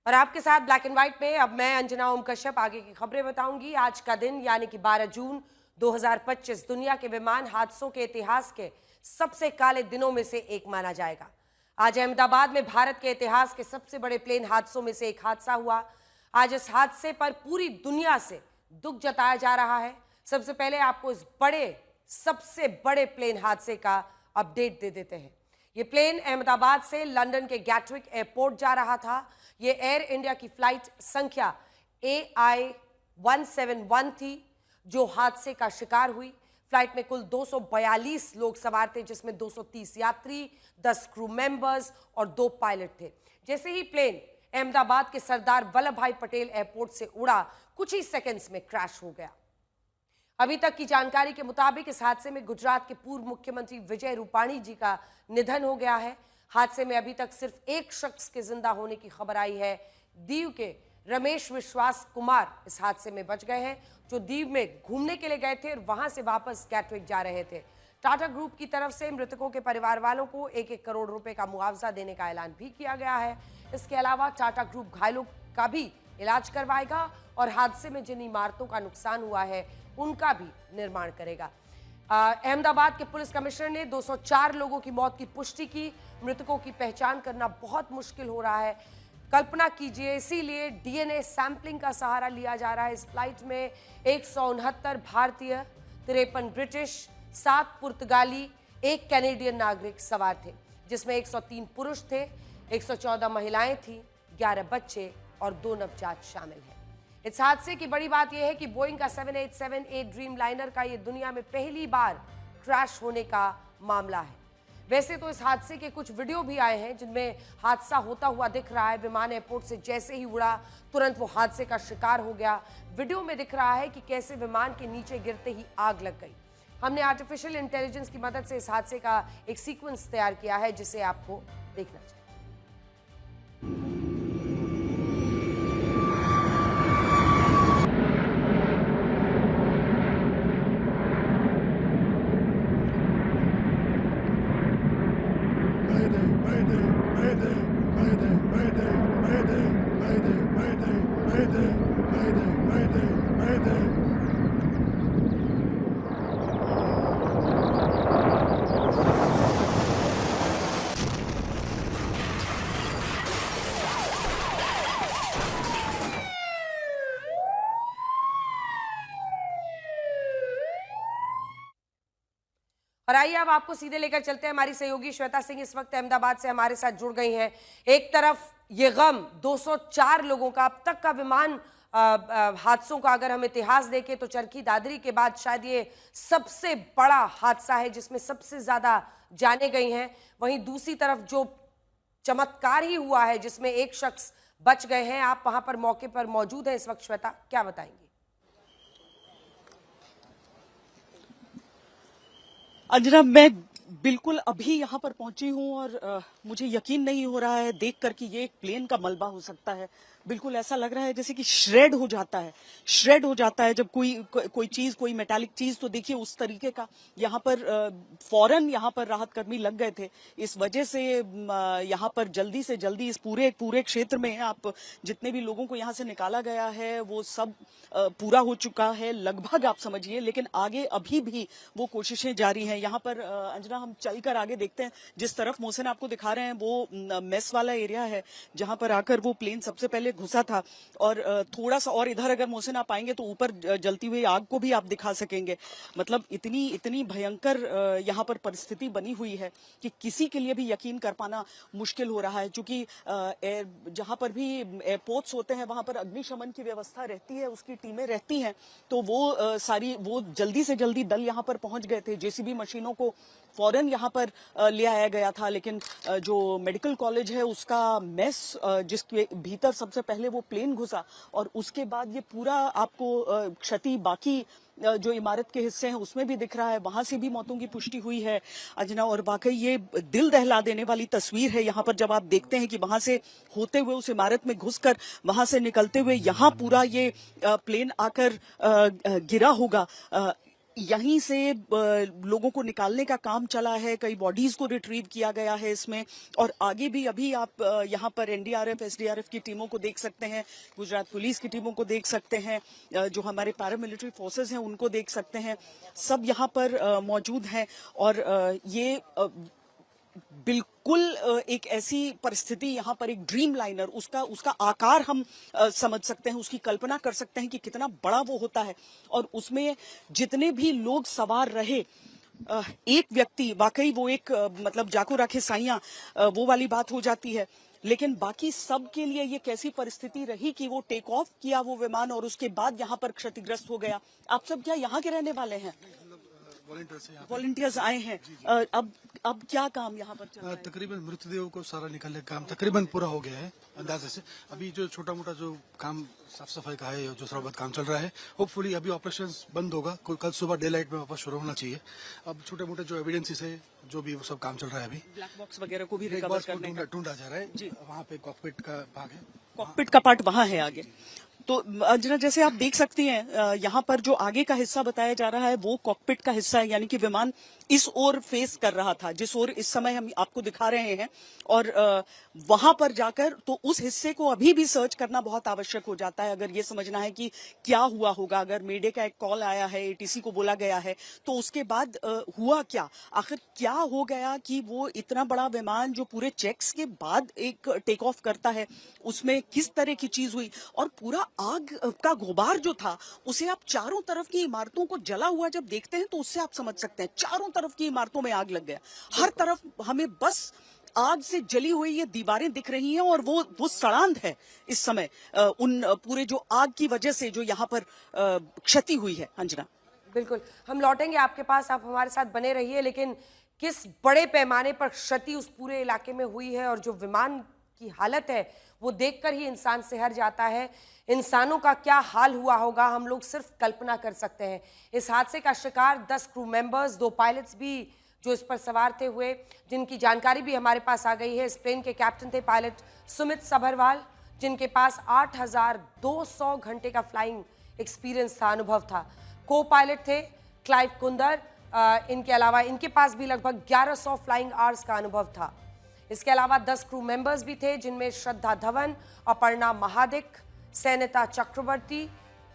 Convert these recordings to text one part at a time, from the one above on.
और आपके साथ ब्लैक एंड व्हाइट में अब मैं अंजना ओम कश्यप आगे की खबरें बताऊंगी। आज का दिन यानी कि 12 जून 2025 दुनिया के विमान हादसों के इतिहास के सबसे काले दिनों में से एक माना जाएगा। आज अहमदाबाद में भारत के इतिहास के सबसे बड़े प्लेन हादसों में से एक हादसा हुआ। आज इस हादसे पर पूरी दुनिया से दुख जताया जा रहा है। सबसे पहले आपको इस सबसे बड़े प्लेन हादसे का अपडेट दे देते हैं। ये प्लेन अहमदाबाद से लंदन के गैटविक एयरपोर्ट जा रहा था। ये एयर इंडिया की फ्लाइट संख्या AI-171 थी जो हादसे का शिकार हुई। फ्लाइट में कुल 242 लोग सवार थे, जिसमें 230 यात्री, 10 क्रू मेंबर्स और 2 पायलट थे। जैसे ही प्लेन अहमदाबाद के सरदार वल्लभ भाई पटेल एयरपोर्ट से उड़ा, कुछ ही सेकंड्स में क्रैश हो गया। अभी तक की जानकारी के मुताबिक इस हादसे में गुजरात के पूर्व मुख्यमंत्री विजय रूपाणी जी का निधन हो गया है। हादसे में अभी तक सिर्फ एक शख्स के जिंदा होने की खबर आई है। दीव के रमेश विश्वास कुमार इस हादसे में बच गए हैं, जो दीव में घूमने के लिए गए थे और वहां से वापस गैटविक जा रहे थे। टाटा ग्रुप की तरफ से मृतकों के परिवार वालों को 1-1 करोड़ रुपए का मुआवजा देने का ऐलान भी किया गया है। इसके अलावा टाटा ग्रुप घायलों का भी इलाज करवाएगा और हादसे में जिन इमारतों का नुकसान हुआ है उनका भी निर्माण करेगा। अहमदाबाद के पुलिस कमिश्नर ने 204 लोगों की मौत की पुष्टि की। मृतकों की पहचान करना बहुत मुश्किल हो रहा है। कल्पना कीजिए, इसीलिए डीएनए सैंपलिंग का सहारा लिया जा रहा है। इस फ्लाइट में 169 भारतीय, 53 ब्रिटिश, 7 पुर्तगाली, 1 कैनेडियन नागरिक सवार थे, जिसमें 103 पुरुष थे, 114 महिलाएं थीं, 11 बच्चे और 2 नवजात शामिल हैं। इस हादसे की बड़ी बात यह है कि बोइंग का 7878 ड्रीम लाइनर का ये दुनिया में पहली बार क्रैश होने का मामला है। वैसे तो इस हादसे के कुछ वीडियो भी आए हैं जिनमें हादसा होता हुआ दिख रहा है। विमान एयरपोर्ट से जैसे ही उड़ा, तुरंत वो हादसे का शिकार हो गया। वीडियो में दिख रहा है कि कैसे विमान के नीचे गिरते ही आग लग गई। हमने आर्टिफिशियल इंटेलिजेंस की मदद से इस हादसे का एक सीक्वेंस तैयार किया है, जिसे आपको देखना चाहिए। और आइए अब आपको सीधे लेकर चलते हैं। हमारी सहयोगी श्वेता सिंह इस वक्त अहमदाबाद से हमारे साथ जुड़ गई हैं। एक तरफ ये गम 204 लोगों का, अब तक का विमान हादसों का अगर हम इतिहास देखें तो चरखी दादरी के बाद शायद ये सबसे बड़ा हादसा है जिसमें सबसे ज्यादा जाने गई हैं। वहीं दूसरी तरफ जो चमत्कार ही हुआ है जिसमें एक शख्स बच गए हैं। आप वहां पर मौके पर मौजूद हैं इस वक्त, श्वेता, क्या बताएंगे? अंजना, मैं बिल्कुल अभी यहाँ पर पहुंची हूँ और मुझे यकीन नहीं हो रहा है देखकर कि ये एक प्लेन का मलबा हो सकता है। बिल्कुल ऐसा लग रहा है जैसे कि श्रेड हो जाता है जब कोई चीज, कोई मेटालिक चीज, तो देखिए उस तरीके का यहाँ पर फौरन यहाँ पर राहत कर्मी लग गए थे। इस वजह से यहाँ पर जल्दी से जल्दी इस पूरे क्षेत्र में आप जितने भी लोगों को यहाँ से निकाला गया है वो सब पूरा हो चुका है लगभग, आप समझिए। लेकिन आगे अभी भी वो कोशिशें जारी हैं। यहाँ पर अंजना, हम चलकर आगे देखते हैं। जिस तरफ मोहसिन आपको दिखा रहे हैं वो मेस वाला एरिया है जहां पर आकर वो प्लेन सबसे पहले घुसा था। और थोड़ा सा और इधर अगर मोहसिन आप आएंगे तो ऊपर जलती हुई आग को भी आप दिखा सकेंगे। मतलब इतनी भयंकर यहाँ पर परिस्थिति बनी हुई है कि किसी के लिए भी यकीन कर पाना मुश्किल हो रहा है। क्योंकि जहां पर भी एयरपोर्ट्स होते हैं वहां पर अग्निशमन की व्यवस्था रहती है, उसकी टीमें रहती हैं, तो वो जल्दी से जल्दी दल यहाँ पर पहुंच गए थे। जेसीबी मशीनों को फौरन यहाँ पर ले आया गया था। लेकिन जो मेडिकल कॉलेज है उसका मेस, जिसके भीतर सबसे पहले वो प्लेन घुसा और उसके बाद ये पूरा आपको क्षति बाकी जो इमारत के हिस्से हैं उसमें भी दिख रहा है। वहां से भी मौतों की पुष्टि हुई है अंजना। और वाकई ये दिल दहला देने वाली तस्वीर है यहाँ पर जब आप देखते हैं कि वहां से होते हुए उस इमारत में घुसकर वहां से निकलते हुए यहाँ पूरा ये प्लेन आकर गिरा होगा। यहीं से लोगों को निकालने का काम चला है, कई बॉडीज को रिट्रीव किया गया है इसमें, और आगे भी अभी आप यहाँ पर एनडीआरएफ एसडीआरएफ की टीमों को देख सकते हैं, गुजरात पुलिस की टीमों को देख सकते हैं, जो हमारे पैरामिलिट्री फोर्सेस हैं उनको देख सकते हैं, सब यहाँ पर मौजूद हैं। और ये बिल्कुल एक ऐसी परिस्थिति, यहाँ पर एक ड्रीम लाइनर, उसका आकार हम समझ सकते हैं, उसकी कल्पना कर सकते हैं कि कितना बड़ा वो होता है, और उसमें जितने भी लोग सवार रहे, एक व्यक्ति वाकई वो एक मतलब जाको राखे साइया वो वाली बात हो जाती है, लेकिन बाकी सब के लिए ये कैसी परिस्थिति रही कि वो टेक ऑफ किया वो विमान और उसके बाद यहाँ पर क्षतिग्रस्त हो गया। आप सब क्या यहाँ के रहने वाले हैं? वॉलंटियर्स आए हैं। अब क्या काम यहाँ पर चल रहा है? तकरीबन मृतदेहों को सारा निकालने का काम तकरीबन पूरा हो गया है अंदाजे से। अभी जो छोटा मोटा जो काम साफ सफाई का है, जो थोड़ा बहुत काम चल रहा है, होपफुली अभी ऑपरेशन बंद होगा, कल सुबह डे लाइट में वापस शुरू होना चाहिए। अब छोटे मोटे जो एविडेंसेस है, जो भी वो सब काम चल रहा है, अभी ब्लैक बॉक्स वगैरह को भी रिकवर करने का ढूंढा जा रहा है जी। वहाँ पे कॉकपिट का भाग है, कॉकपिट का पार्ट वहां है आगे। तो अंजना, जैसे आप देख सकती हैं, यहाँ पर जो आगे का हिस्सा बताया जा रहा है वो कॉकपिट का हिस्सा है, यानी कि विमान इस ओर फेस कर रहा था जिस ओर इस समय हम आपको दिखा रहे हैं, और वहां पर जाकर तो उस हिस्से को अभी भी सर्च करना बहुत आवश्यक हो जाता है, अगर ये समझना है कि क्या हुआ होगा। अगर मेडे का एक कॉल आया है, एटीसी को बोला गया है, तो उसके बाद हुआ क्या, आखिर क्या हो गया कि वो इतना बड़ा विमान जो पूरे चेक्स के बाद एक टेक ऑफ करता है, उसमें किस तरह की चीज हुई, और पूरा आग का गुबार जो था उसे आप चारों तरफ की इमारतों को जला हुआ जब देखते हैं तो उससे आप समझ सकते हैं चारों तरफ की इमारतों में आग लग गया। हर तरफ हमें बस आग से जली हुई ये दीवारें दिख रही हैं, और वो सड़ांध है इस समय उन पूरे जो आग की वजह से जो यहाँ पर क्षति हुई है। अंजना, बिल्कुल, हम लौटेंगे आपके पास, आप हमारे साथ बने रहिए। लेकिन किस बड़े पैमाने पर क्षति उस पूरे इलाके में हुई है और जो विमान की हालत है वो देखकर ही इंसान सिहर जाता है। इंसानों का क्या हाल हुआ होगा हम लोग सिर्फ कल्पना कर सकते हैं। इस हादसे का शिकार 10 क्रू मेंबर्स, 2 पायलट्स भी जो इस पर सवार थे हुए, जिनकी जानकारी भी हमारे पास आ गई है। इस प्लेन के कैप्टन थे पायलट सुमित सभरवाल, जिनके पास 8,200 घंटे का फ्लाइंग एक्सपीरियंस था, अनुभव था। को पायलट थे क्लाइव कुंदर, इनके अलावा इनके पास भी लगभग 1100 फ्लाइंग आवर्स का अनुभव था। इसके अलावा 10 क्रू मेंबर्स भी थे, जिनमें श्रद्धा धवन, अपर्णा महादिक, सैनिता चक्रवर्ती,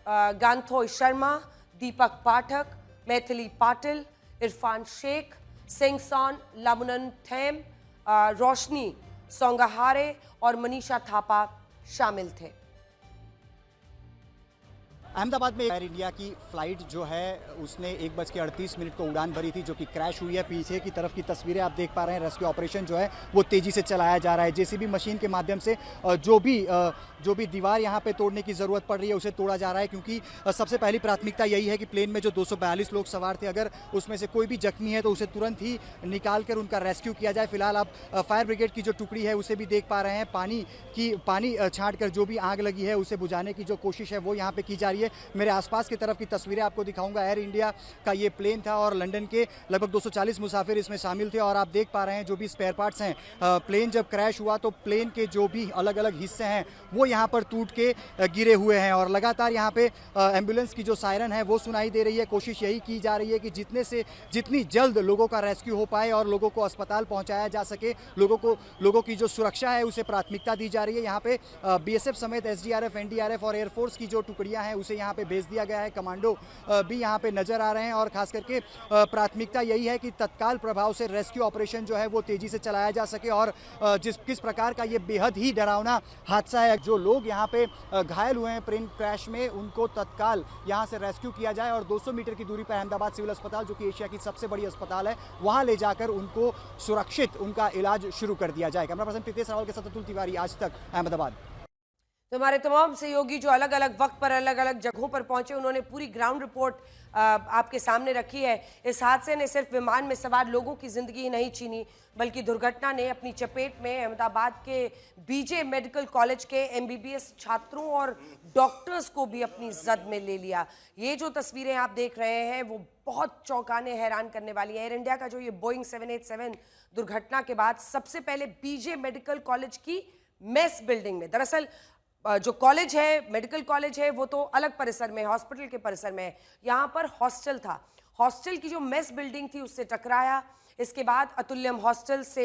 गांथोई शर्मा, दीपक पाठक, मैथिली पाटिल, इरफान शेख, सिंगसॉन लामुनन थेम, रोशनी सोंगाहारे और मनीषा थापा शामिल थे। अहमदाबाद में एयर इंडिया की फ्लाइट जो है उसने 1:38 को उड़ान भरी थी, जो कि क्रैश हुई है। पीछे की तरफ की तस्वीरें आप देख पा रहे हैं। रेस्क्यू ऑपरेशन जो है वो तेजी से चलाया जा रहा है। जेसीबी मशीन के माध्यम से जो भी दीवार यहाँ पे तोड़ने की जरूरत पड़ रही है उसे तोड़ा जा रहा है, क्योंकि सबसे पहली प्राथमिकता यही है कि प्लेन में जो 242 लोग सवार थे, अगर उसमें से कोई भी जख्मी है तो उसे तुरंत ही निकाल कर उनका रेस्क्यू किया जाए। फिलहाल आप फायर ब्रिगेड की जो टुकड़ी है उसे भी देख पा रहे हैं। पानी छांट कर जो भी आग लगी है उसे बुझाने की जो कोशिश है वो यहाँ पे की जा रही है। मेरे आसपास की तरफ की तस्वीरें आपको दिखाऊंगा। एयर इंडिया का ये प्लेन था और लंदन के लगभग 240 मुसाफिर इसमें शामिल थे, और आप देख पा रहे हैं जो भी स्पेयर पार्ट्स हैं। प्लेन जब क्रैश हुआ तो प्लेन के जो भी अलग अलग हिस्से हैं वो यहाँ पर टूट के गिरे हुए हैं, और लगातार यहाँ पे एम्बुलेंस की जो सायरन है वो सुनाई दे रही है। कोशिश यही की जा रही है कि जितनी जल्द लोगों का रेस्क्यू हो पाए और लोगों को अस्पताल पहुँचाया जा सके। लोगों की जो सुरक्षा है उसे प्राथमिकता दी जा रही है। यहाँ पे BSF समेत SDRF, NDRF और एयरफोर्स की जो टुकड़ियाँ हैं उसे यहाँ पे भेज दिया गया है। कमांडो भी यहाँ पे नजर आ रहे हैं, और खास करके प्राथमिकता यही है कि तत्काल प्रभाव से रेस्क्यू ऑपरेशन जो है वो तेजी से चलाया जा सके। और किस प्रकार का ये बेहद ही डरावना हादसा है, जो लोग यहाँ पे घायल हुए हैं प्लेन क्रैश में, उनको तत्काल यहाँ से रेस्क्यू किया जाए और 200 मीटर की दूरी पर अहमदाबाद सिविल अस्पताल, जो कि एशिया की सबसे बड़ी अस्पताल है, वहाँ ले जाकर उनको सुरक्षित उनका इलाज शुरू कर दिया जाए। कैमरा पर्सन प्रीतेश रावल के साथ अतुल तिवारी, आज तक, अहमदाबाद। तो हमारे तमाम सहयोगी जो अलग अलग वक्त पर अलग अलग जगहों पर पहुंचे, उन्होंने पूरी ग्राउंड रिपोर्ट आपके सामने रखी है। इस हादसे ने सिर्फ विमान में सवार लोगों की जिंदगी ही नहीं छीनी, बल्कि दुर्घटना ने अपनी चपेट में अहमदाबाद के बीजे मेडिकल कॉलेज के MBBS छात्रों और डॉक्टर्स को भी अपनी जद में ले लिया। ये जो तस्वीरें आप देख रहे हैं वो बहुत चौंकाने, हैरान करने वाली है। एयर इंडिया का जो ये बोइंग 787 दुर्घटना के बाद सबसे पहले बीजे मेडिकल कॉलेज की मेस बिल्डिंग में, दरअसल जो कॉलेज है, मेडिकल कॉलेज है, वो तो अलग परिसर में, हॉस्पिटल के परिसर में है, यहाँ पर हॉस्टल था। हॉस्टल की जो मेस बिल्डिंग थी उससे टकराया। इसके बाद अतुल्यम हॉस्टल से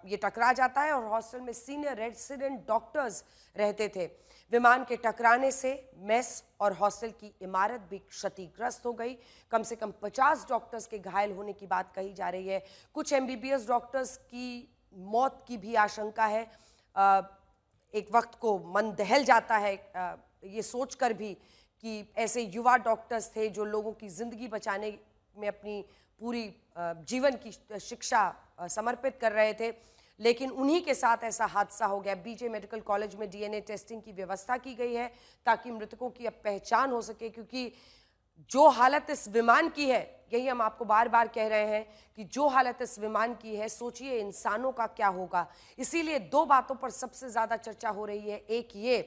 ये टकरा जाता है और हॉस्टल में सीनियर रेजिडेंट डॉक्टर्स रहते थे। विमान के टकराने से मेस और हॉस्टल की इमारत भी क्षतिग्रस्त हो गई। कम से कम 50 डॉक्टर्स के घायल होने की बात कही जा रही है। कुछ MBBS डॉक्टर्स की मौत की भी आशंका है। एक वक्त को मन दहल जाता है ये सोचकर भी कि ऐसे युवा डॉक्टर्स थे जो लोगों की ज़िंदगी बचाने में अपनी पूरी जीवन की शिक्षा समर्पित कर रहे थे, लेकिन उन्हीं के साथ ऐसा हादसा हो गया। BJ मेडिकल कॉलेज में DNA टेस्टिंग की व्यवस्था की गई है ताकि मृतकों की अब पहचान हो सके, क्योंकि जो हालत इस विमान की है, यही हम आपको बार बार कह रहे हैं कि जो हालत इस विमान की है, सोचिए इंसानों का क्या होगा। इसीलिए दो बातों पर सबसे ज़्यादा चर्चा हो रही है। एक ये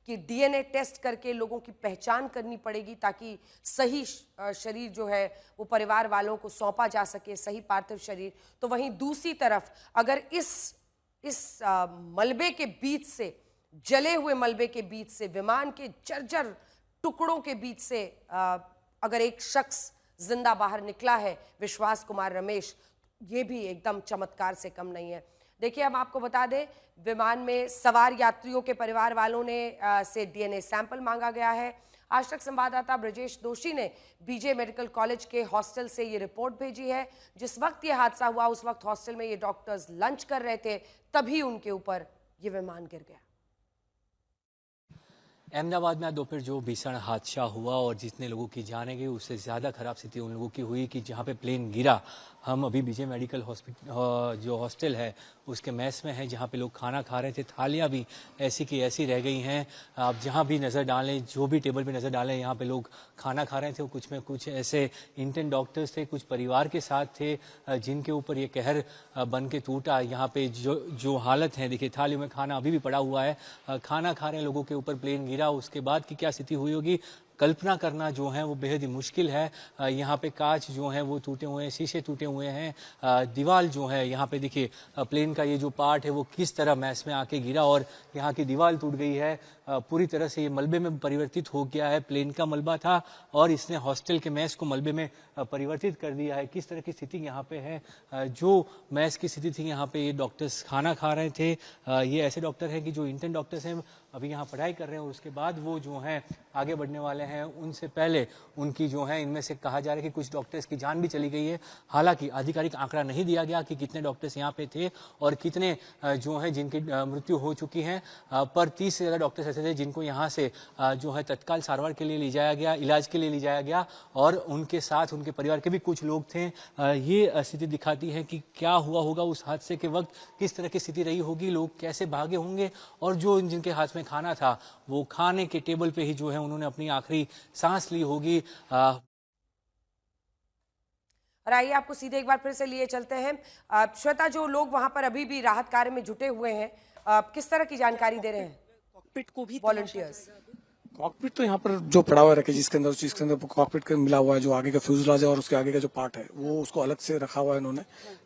कि DNA टेस्ट करके लोगों की पहचान करनी पड़ेगी ताकि सही शरीर जो है वो परिवार वालों को सौंपा जा सके, सही पार्थिव शरीर। तो वहीं दूसरी तरफ अगर इस मलबे के बीच से, जले हुए मलबे के बीच से, विमान के जर्जर टुकड़ों के बीच से अगर एक शख्स जिंदा बाहर निकला है, विश्वास कुमार रमेश, ये भी एकदम चमत्कार से कम नहीं है। देखिए, हम आपको बता दें, विमान में सवार यात्रियों के परिवार वालों ने से DNA सैंपल मांगा गया है। आज तक संवाददाता ब्रजेश दोषी ने BJ मेडिकल कॉलेज के हॉस्टल से ये रिपोर्ट भेजी है। जिस वक्त ये हादसा हुआ उस वक्त हॉस्टल में ये डॉक्टर्स लंच कर रहे थे, तभी उनके ऊपर ये विमान गिर गया। अहमदाबाद में आज दोपहर जो भीषण हादसा हुआ और जितने लोगों की जाने गई, उससे ज़्यादा खराब स्थिति उन लोगों की हुई कि जहां पे प्लेन गिरा। हम अभी BJ मेडिकल हॉस्पिटल जो हॉस्टल है उसके मेस में है, जहां पे लोग खाना खा रहे थे। थालियां भी ऐसी की ऐसी रह गई हैं। आप जहां भी नज़र डालें, जो भी टेबल पे नज़र डालें, यहाँ पे लोग खाना खा रहे थे। कुछ में कुछ ऐसे इंटर्न डॉक्टर्स थे, कुछ परिवार के साथ थे, जिनके ऊपर ये कहर बन के टूटा। यहाँ पे जो हालत है, देखिए थालियों में खाना अभी भी पड़ा हुआ है। खाना खा रहे लोगों के ऊपर प्लेन गिरा, उसके बाद की क्या स्थिति हुई होगी कल्पना करना जो है वो बेहद ही मुश्किल है। यहाँ पे कांच जो है वो टूटे हुए हैं, शीशे टूटे हुए हैं, दीवार जो है यहाँ पे देखिए प्लेन का ये जो पार्ट है वो किस तरह मैस में आके गिरा और यहाँ की दीवार टूट गई है। पूरी तरह से ये मलबे में परिवर्तित हो गया है। प्लेन का मलबा था और इसने हॉस्टल के मैस को मलबे में परिवर्तित कर दिया है। किस तरह की स्थिति यहाँ पे है, जो मैस की स्थिति थी, यहाँ पे ये डॉक्टर्स खाना खा रहे थे। ये ऐसे डॉक्टर हैं कि जो इंटर्न डॉक्टर्स हैं अभी यहाँ पढ़ाई कर रहे हैं और उसके बाद वो जो हैं आगे बढ़ने वाले हैं। उनसे पहले उनकी जो है, इनमें से कहा जा रहा है कि कुछ डॉक्टर्स की जान भी चली गई है। हालांकि आधिकारिक आंकड़ा नहीं दिया गया कि कितने डॉक्टर्स यहाँ पे थे और कितने जो है जिनकी मृत्यु हो चुकी है, पर 30 से ज़्यादा डॉक्टर्स ऐसे थे जिनको यहाँ से जो है तत्काल सारवार के लिए ले जाया गया, इलाज के लिए ले जाया गया और उनके साथ उनके परिवार के भी कुछ लोग थे। ये स्थिति दिखाती है कि क्या हुआ होगा उस हादसे के वक्त, किस तरह की स्थिति रही होगी, लोग कैसे भागे होंगे और जो जिनके हाथ में खाना था वो खाने के टेबल पे ही जो है उन्होंने अपनी आखिरी सांस ली होगी। और आइए आपको सीधे एक बार फिर से लिए चलते हैं। श्वेता, जो लोग वहां पर अभी भी राहत कार्य में जुटे हुए हैं, किस तरह की जानकारी दे रहे हैं कॉकपिट को भी वॉलंटियर्स? कॉकपिट तो यहाँ पर जो पड़ा हुआ है जिसके अंदर, उस चीज के अंदर कॉकपिट का मिला हुआ है, जो आगे का फ्यूजलाज है और उसके आगे का जो पार्ट है वो उसको अलग से रखा हुआ है इन्होंने।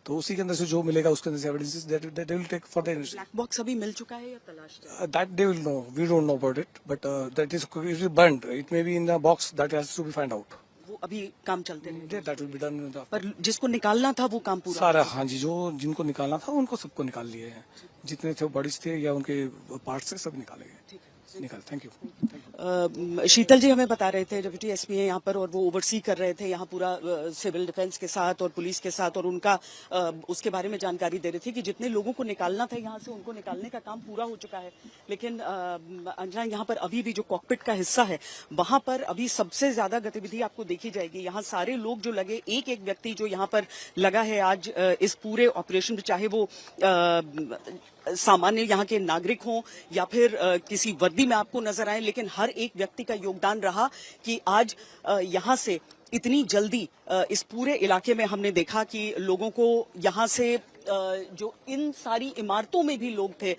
तो उसी के अंदर से जो मिलेगा उसके अंदर से evidences that they will take for the investigation. Black box अभी मिल चुका है या तलाश that they will no, we don't know about it, but that is burned, it may be in the box, that has to be find out. वो अभी काम चलते रहेंगे, दैट विल बी डन। पर जिसको निकालना था वो काम पूरा सारा, हाँ जी, जो जिनको निकालना था उनको सबको निकाल लिए हैं, जितने थे बॉडीज थे या उनके पार्ट से सब निकाले गए। निकाल, थैंक यू। शीतल जी हमें बता रहे थे, डिप्टी एसपी हैं यहाँ पर और वो ओवरसी कर रहे थे यहाँ पूरा सिविल डिफेंस के साथ और पुलिस के साथ, और उनका उसके बारे में जानकारी दे रहे थे कि जितने लोगों को निकालना था यहाँ से उनको निकालने का काम पूरा हो चुका है। लेकिन अंजना, यहाँ पर अभी भी जो कॉकपिट का हिस्सा है वहां पर अभी सबसे ज्यादा गतिविधि आपको देखी जाएगी। यहाँ सारे लोग जो लगे, एक एक व्यक्ति जो यहाँ पर लगा है आज इस पूरे ऑपरेशन में, चाहे वो सामान्य यहाँ के नागरिक हों या फिर किसी वर्दी में आपको नजर आए, लेकिन हर एक व्यक्ति का योगदान रहा कि आज यहाँ से इतनी जल्दी इस पूरे इलाके में हमने देखा कि लोगों को यहाँ से जो इन सारी इमारतों में भी लोग थे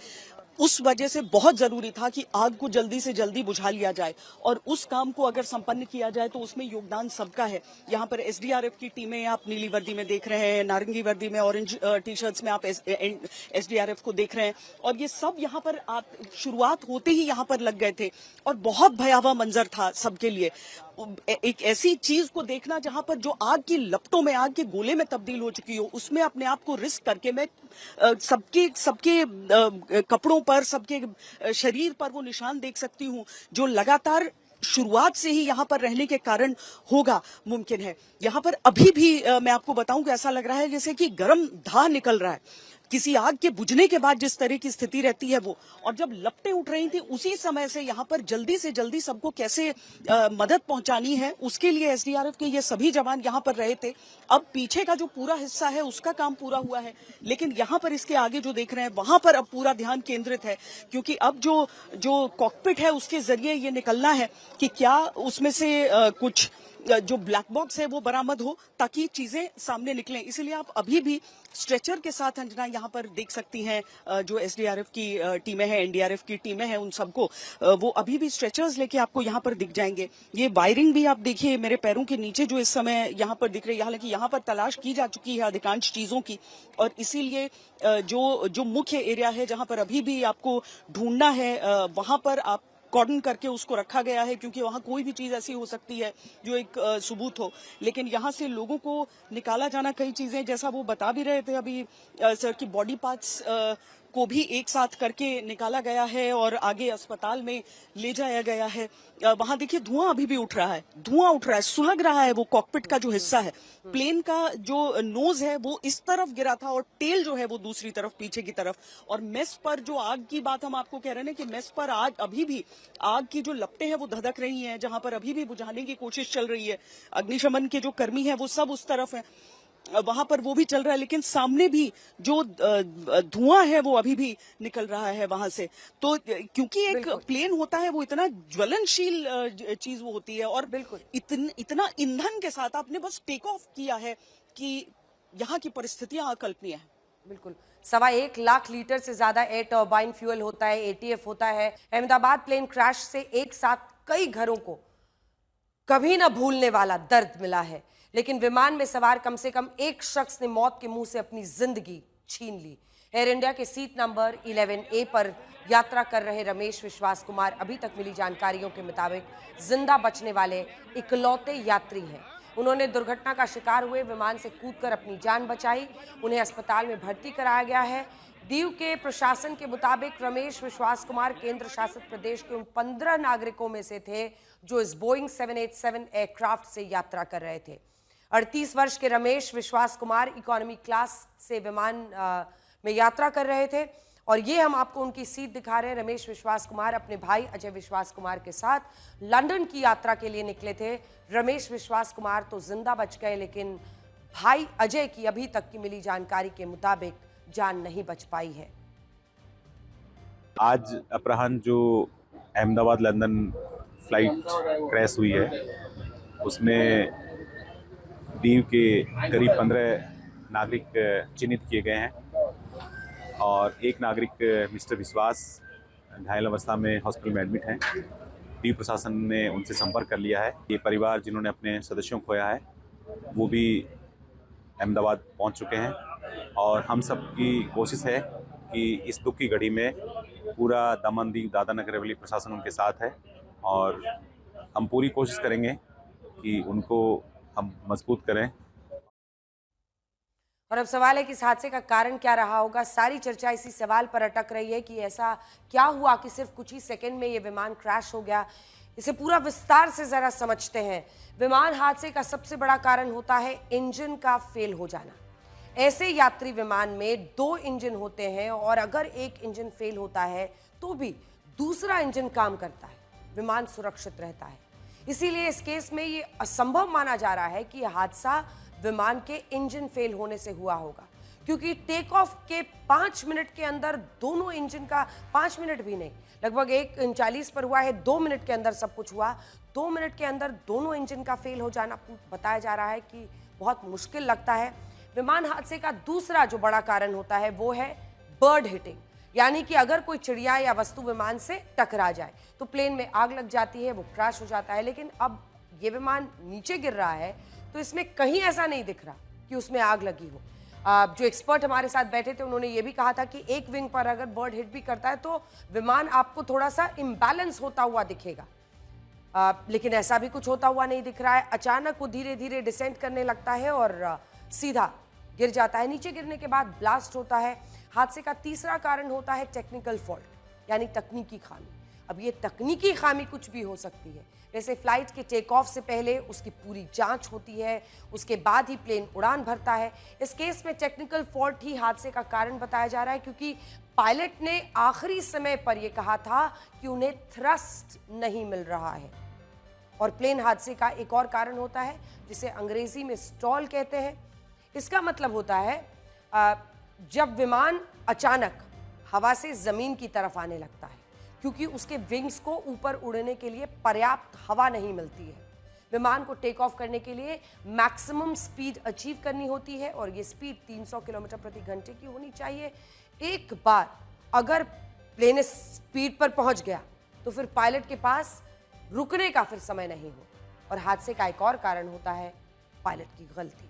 उस वजह से बहुत जरूरी था कि आग को जल्दी से जल्दी बुझा लिया जाए और उस काम को अगर संपन्न किया जाए तो उसमें योगदान सबका है। यहाँ पर एसडीआरएफ की टीमें आप नीली वर्दी में देख रहे हैं, नारंगी वर्दी में, ऑरेंज टी शर्ट्स में आप एसडीआरएफ को देख रहे हैं और ये सब यहाँ पर आप शुरुआत होते ही यहाँ पर लग गए थे और बहुत भयावह मंजर था सबके लिए। एक ऐसी चीज को देखना जहां पर जो आग की लपटों में, आग के गोले में तब्दील हो चुकी हो, उसमें अपने आप को रिस्क करके मैं सबके कपड़ों पर, सबके शरीर पर वो निशान देख सकती हूँ जो लगातार शुरुआत से ही यहाँ पर रहने के कारण होगा मुमकिन है। यहाँ पर अभी भी मैं आपको बताऊं कि ऐसा लग रहा है जैसे कि गर्म धाह निकल रहा है। किसी आग के बुझने के बाद जिस तरह की स्थिति रहती है वो, और जब लपटें उठ रही थी उसी समय से यहाँ पर जल्दी से जल्दी सबको कैसे मदद पहुंचानी है उसके लिए एसडीआरएफ के ये सभी जवान यहाँ पर रहे थे। अब पीछे का जो पूरा हिस्सा है उसका काम पूरा हुआ है, लेकिन यहाँ पर इसके आगे जो देख रहे हैं वहां पर अब पूरा ध्यान केंद्रित है, क्योंकि अब जो कॉकपिट है उसके जरिए ये निकलना है कि क्या उसमें से कुछ जो ब्लैक बॉक्स है वो बरामद हो ताकि चीजें सामने निकलें। इसलिए आप अभी भी स्ट्रेचर के साथ अंजना यहाँ पर देख सकती हैं जो एसडीआरएफ की टीमें हैं, एनडीआरएफ की टीमें हैं, उन सबको वो अभी भी स्ट्रेचर्स लेके आपको यहाँ पर दिख जाएंगे। ये वायरिंग भी आप देखिए मेरे पैरों के नीचे जो इस समय यहाँ पर दिख रही है, हालांकि यहाँ पर तलाश की जा चुकी है अधिकांश चीजों की और इसीलिए जो मुख्य एरिया है जहाँ पर अभी भी आपको ढूंढना है वहां पर आप कॉर्डन करके उसको रखा गया है, क्योंकि वहां कोई भी चीज ऐसी हो सकती है जो एक सबूत हो। लेकिन यहां से लोगों को निकाला जाना, कई चीजें जैसा वो बता भी रहे थे अभी सर की बॉडी पार्ट्स को भी एक साथ करके निकाला गया है और आगे अस्पताल में ले जाया गया है। वहां देखिए धुआं अभी भी उठ रहा है, धुआं उठ रहा है, सुलग रहा है वो कॉकपिट का जो हिस्सा है। प्लेन का जो नोज है वो इस तरफ गिरा था और टेल जो है वो दूसरी तरफ, पीछे की तरफ। और मेस पर जो आग की बात हम आपको कह रहे हैं कि मेस पर आग अभी भी, आग की जो लपटें हैं वो धधक रही हैं, जहां पर अभी भी बुझाने की कोशिश चल रही है। अग्निशमन के जो कर्मी हैं वो सब उस तरफ हैं, वहां पर वो भी चल रहा है, लेकिन सामने भी जो धुआं है वो अभी भी निकल रहा है वहां से। तो क्योंकि एक प्लेन होता है वो इतना ज्वलनशील चीज वो होती है और बिल्कुल इतना ईंधन के साथ आपने बस टेक ऑफ किया है कि यहाँ की परिस्थितियां अकल्पनीय है। बिल्कुल 1.25 लाख लीटर से ज्यादा एयर टर्बाइन फ्यूल होता है, एटीएफ होता है। अहमदाबाद प्लेन क्रैश से एक साथ कई घरों को कभी ना भूलने वाला दर्द मिला है, लेकिन विमान में सवार कम से कम एक शख्स ने मौत के मुंह से अपनी जिंदगी छीन ली। एयर इंडिया के सीट नंबर 11A पर यात्रा कर रहे रमेश विश्वास कुमार अभी तक मिली जानकारियों के मुताबिक जिंदा बचने वाले इकलौते यात्री हैं। उन्होंने दुर्घटना का शिकार हुए विमान से कूदकर अपनी जान बचाई। उन्हें अस्पताल में भर्ती कराया गया है। दीव के प्रशासन के मुताबिक रमेश विश्वास कुमार केंद्र शासित प्रदेश के उन 15 नागरिकों में से थे जो इस बोइंग 787 एयरक्राफ्ट से यात्रा कर रहे थे। 38 वर्ष के रमेश विश्वास कुमार इकोनॉमी क्लास से विमान में यात्रा कर रहे थे और ये हम आपको उनकी सीट दिखा रहे हैं। रमेश विश्वास कुमार अपने भाई अजय विश्वास कुमार के साथ लंदन की यात्रा के लिए निकले थे। रमेश विश्वास कुमार तो जिंदा बच गए, लेकिन भाई अजय की अभी तक की मिली जानकारी के मुताबिक जान नहीं बच पाई है। आज अपराह्न जो अहमदाबाद लंदन फ्लाइट क्रैश हुई है उसमें दीव के करीब 15 नागरिक चिन्हित किए गए हैं और एक नागरिक मिस्टर विश्वास घायल अवस्था में हॉस्पिटल में एडमिट हैं। दीव प्रशासन ने उनसे संपर्क कर लिया है। ये परिवार जिन्होंने अपने सदस्यों को खोया है वो भी अहमदाबाद पहुंच चुके हैं और हम सब की कोशिश है कि इस दुख की घड़ी में पूरा दमन दीव दादरा नगर हवेली प्रशासन उनके साथ है और हम पूरी कोशिश करेंगे कि उनको हम मजबूत करें। और अब सवाल है कि इस हादसे का कारण क्या रहा होगा। सारी चर्चा इसी सवाल पर अटक रही है कि ऐसा क्या हुआ कि सिर्फ कुछ ही सेकंड में ये विमान क्रैश हो गया। इसे पूरा विस्तार से जरा समझते हैं। विमान हादसे का सबसे बड़ा कारण होता है इंजन का फेल हो जाना। ऐसे यात्री विमान में 2 इंजन होते हैं और अगर एक इंजन फेल होता है तो भी दूसरा इंजन काम करता है, विमान सुरक्षित रहता है। इसीलिए इस केस में ये असंभव माना जा रहा है कि यह हादसा विमान के इंजन फेल होने से हुआ होगा, क्योंकि टेक ऑफ के 5 मिनट के अंदर दोनों इंजन का, 5 मिनट भी नहीं, लगभग 1:39 पर हुआ है, 2 मिनट के अंदर सब कुछ हुआ। 2 मिनट के अंदर दोनों इंजन का फेल हो जाना बताया जा रहा है कि बहुत मुश्किल लगता है। विमान हादसे का दूसरा जो बड़ा कारण होता है वो है बर्ड हिटिंग, यानी कि अगर कोई चिड़िया या वस्तु विमान से टकरा जाए तो प्लेन में आग लग जाती है, वो क्रैश हो जाता है। लेकिन अब ये विमान नीचे गिर रहा है तो इसमें कहीं ऐसा नहीं दिख रहा कि उसमें आग लगी हो। जो एक्सपर्ट हमारे साथ बैठे थे उन्होंने ये भी कहा था कि एक विंग पर अगर बर्ड हिट भी करता है तो विमान आपको थोड़ा सा इम्बैलेंस होता हुआ दिखेगा, लेकिन ऐसा भी कुछ होता हुआ नहीं दिख रहा है। अचानक वो धीरे धीरे डिसेंट करने लगता है और सीधा गिर जाता है। नीचे गिरने के बाद ब्लास्ट होता है। हादसे का तीसरा कारण होता है टेक्निकल फॉल्ट, यानी तकनीकी खामी। अब ये तकनीकी खामी कुछ भी हो सकती है, जैसे फ्लाइट के टेक ऑफ से पहले उसकी पूरी जांच होती है, उसके बाद ही प्लेन उड़ान भरता है। इस केस में टेक्निकल फॉल्ट ही हादसे का कारण बताया जा रहा है, क्योंकि पायलट ने आखिरी समय पर यह कहा था कि उन्हें थ्रस्ट नहीं मिल रहा है। और प्लेन हादसे का एक और कारण होता है जिसे अंग्रेजी में स्टॉल कहते हैं। इसका मतलब होता है जब विमान अचानक हवा से जमीन की तरफ आने लगता है, क्योंकि उसके विंग्स को ऊपर उड़ने के लिए पर्याप्त हवा नहीं मिलती है। विमान को टेक ऑफ करने के लिए मैक्सिमम स्पीड अचीव करनी होती है और ये स्पीड 300 किलोमीटर प्रति घंटे की होनी चाहिए। एक बार अगर प्लेन इस स्पीड पर पहुंच गया तो फिर पायलट के पास रुकने का फिर समय नहीं हो। और हादसे का एक और कारण होता है पायलट की गलती।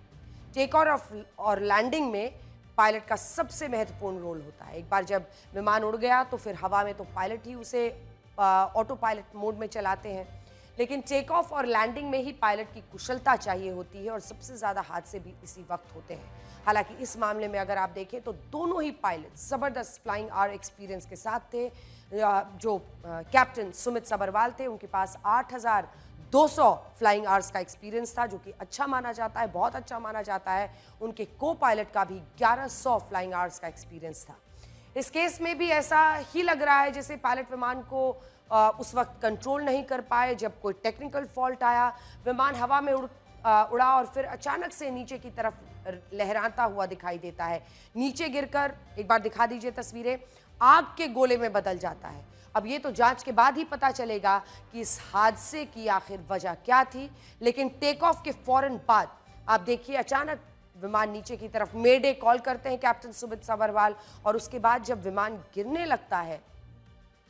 टेक ऑफ और लैंडिंग में पायलट का सबसे महत्वपूर्ण रोल होता है। एक बार जब विमान उड़ गया तो फिर हवा में तो पायलट ही उसे ऑटो पायलट मोड में चलाते हैं, लेकिन टेक ऑफ और लैंडिंग में ही पायलट की कुशलता चाहिए होती है और सबसे ज़्यादा हादसे भी इसी वक्त होते हैं। हालांकि इस मामले में अगर आप देखें तो दोनों ही पायलट ज़बरदस्त फ्लाइंग आवर एक्सपीरियंस के साथ थे। जो कैप्टन सुमित सबरवाल थे उनके पास 8,200 फ्लाइंग आवर्स का एक्सपीरियंस था, जो कि अच्छा माना जाता है, बहुत अच्छा माना जाता है। उनके को पायलट का भी 1100 फ्लाइंग आवर्स का एक्सपीरियंस था। इस केस में भी ऐसा ही लग रहा है जैसे पायलट विमान को उस वक्त कंट्रोल नहीं कर पाए जब कोई टेक्निकल फॉल्ट आया। विमान हवा में उड़ा और फिर अचानक से नीचे की तरफ लहराता हुआ दिखाई देता है। नीचे गिरकर, एक बार दिखा दीजिए तस्वीरें, आग के गोले में बदल जाता है। अब ये तो जांच के बाद ही पता चलेगा कि इस हादसे की आखिर वजह क्या थी, लेकिन टेक ऑफ के फौरन बाद आप देखिए अचानक विमान नीचे की तरफ मेडे कॉल करते हैं कैप्टन सुमित सबरवाल, और उसके बाद जब विमान गिरने लगता है,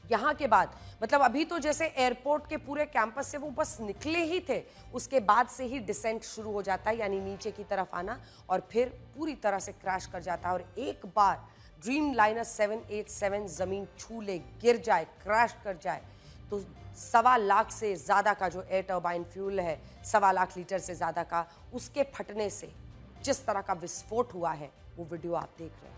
यहाँ के बाद मतलब अभी तो जैसे एयरपोर्ट के पूरे कैंपस से वो बस निकले ही थे, उसके बाद से ही डिसेंट शुरू हो जाता है, यानी नीचे की तरफ आना, और फिर पूरी तरह से क्रैश कर जाता है। और एक बार ड्रीम लाइनर 787 जमीन छू ले, गिर जाए, क्रैश कर जाए तो 1.25 लाख से ज़्यादा का जो एयर टर्बाइन फ्यूल है, 1.25 लाख लीटर से ज़्यादा का, उसके फटने से जिस तरह का विस्फोट हुआ है वो वीडियो आप देख रहे हैं।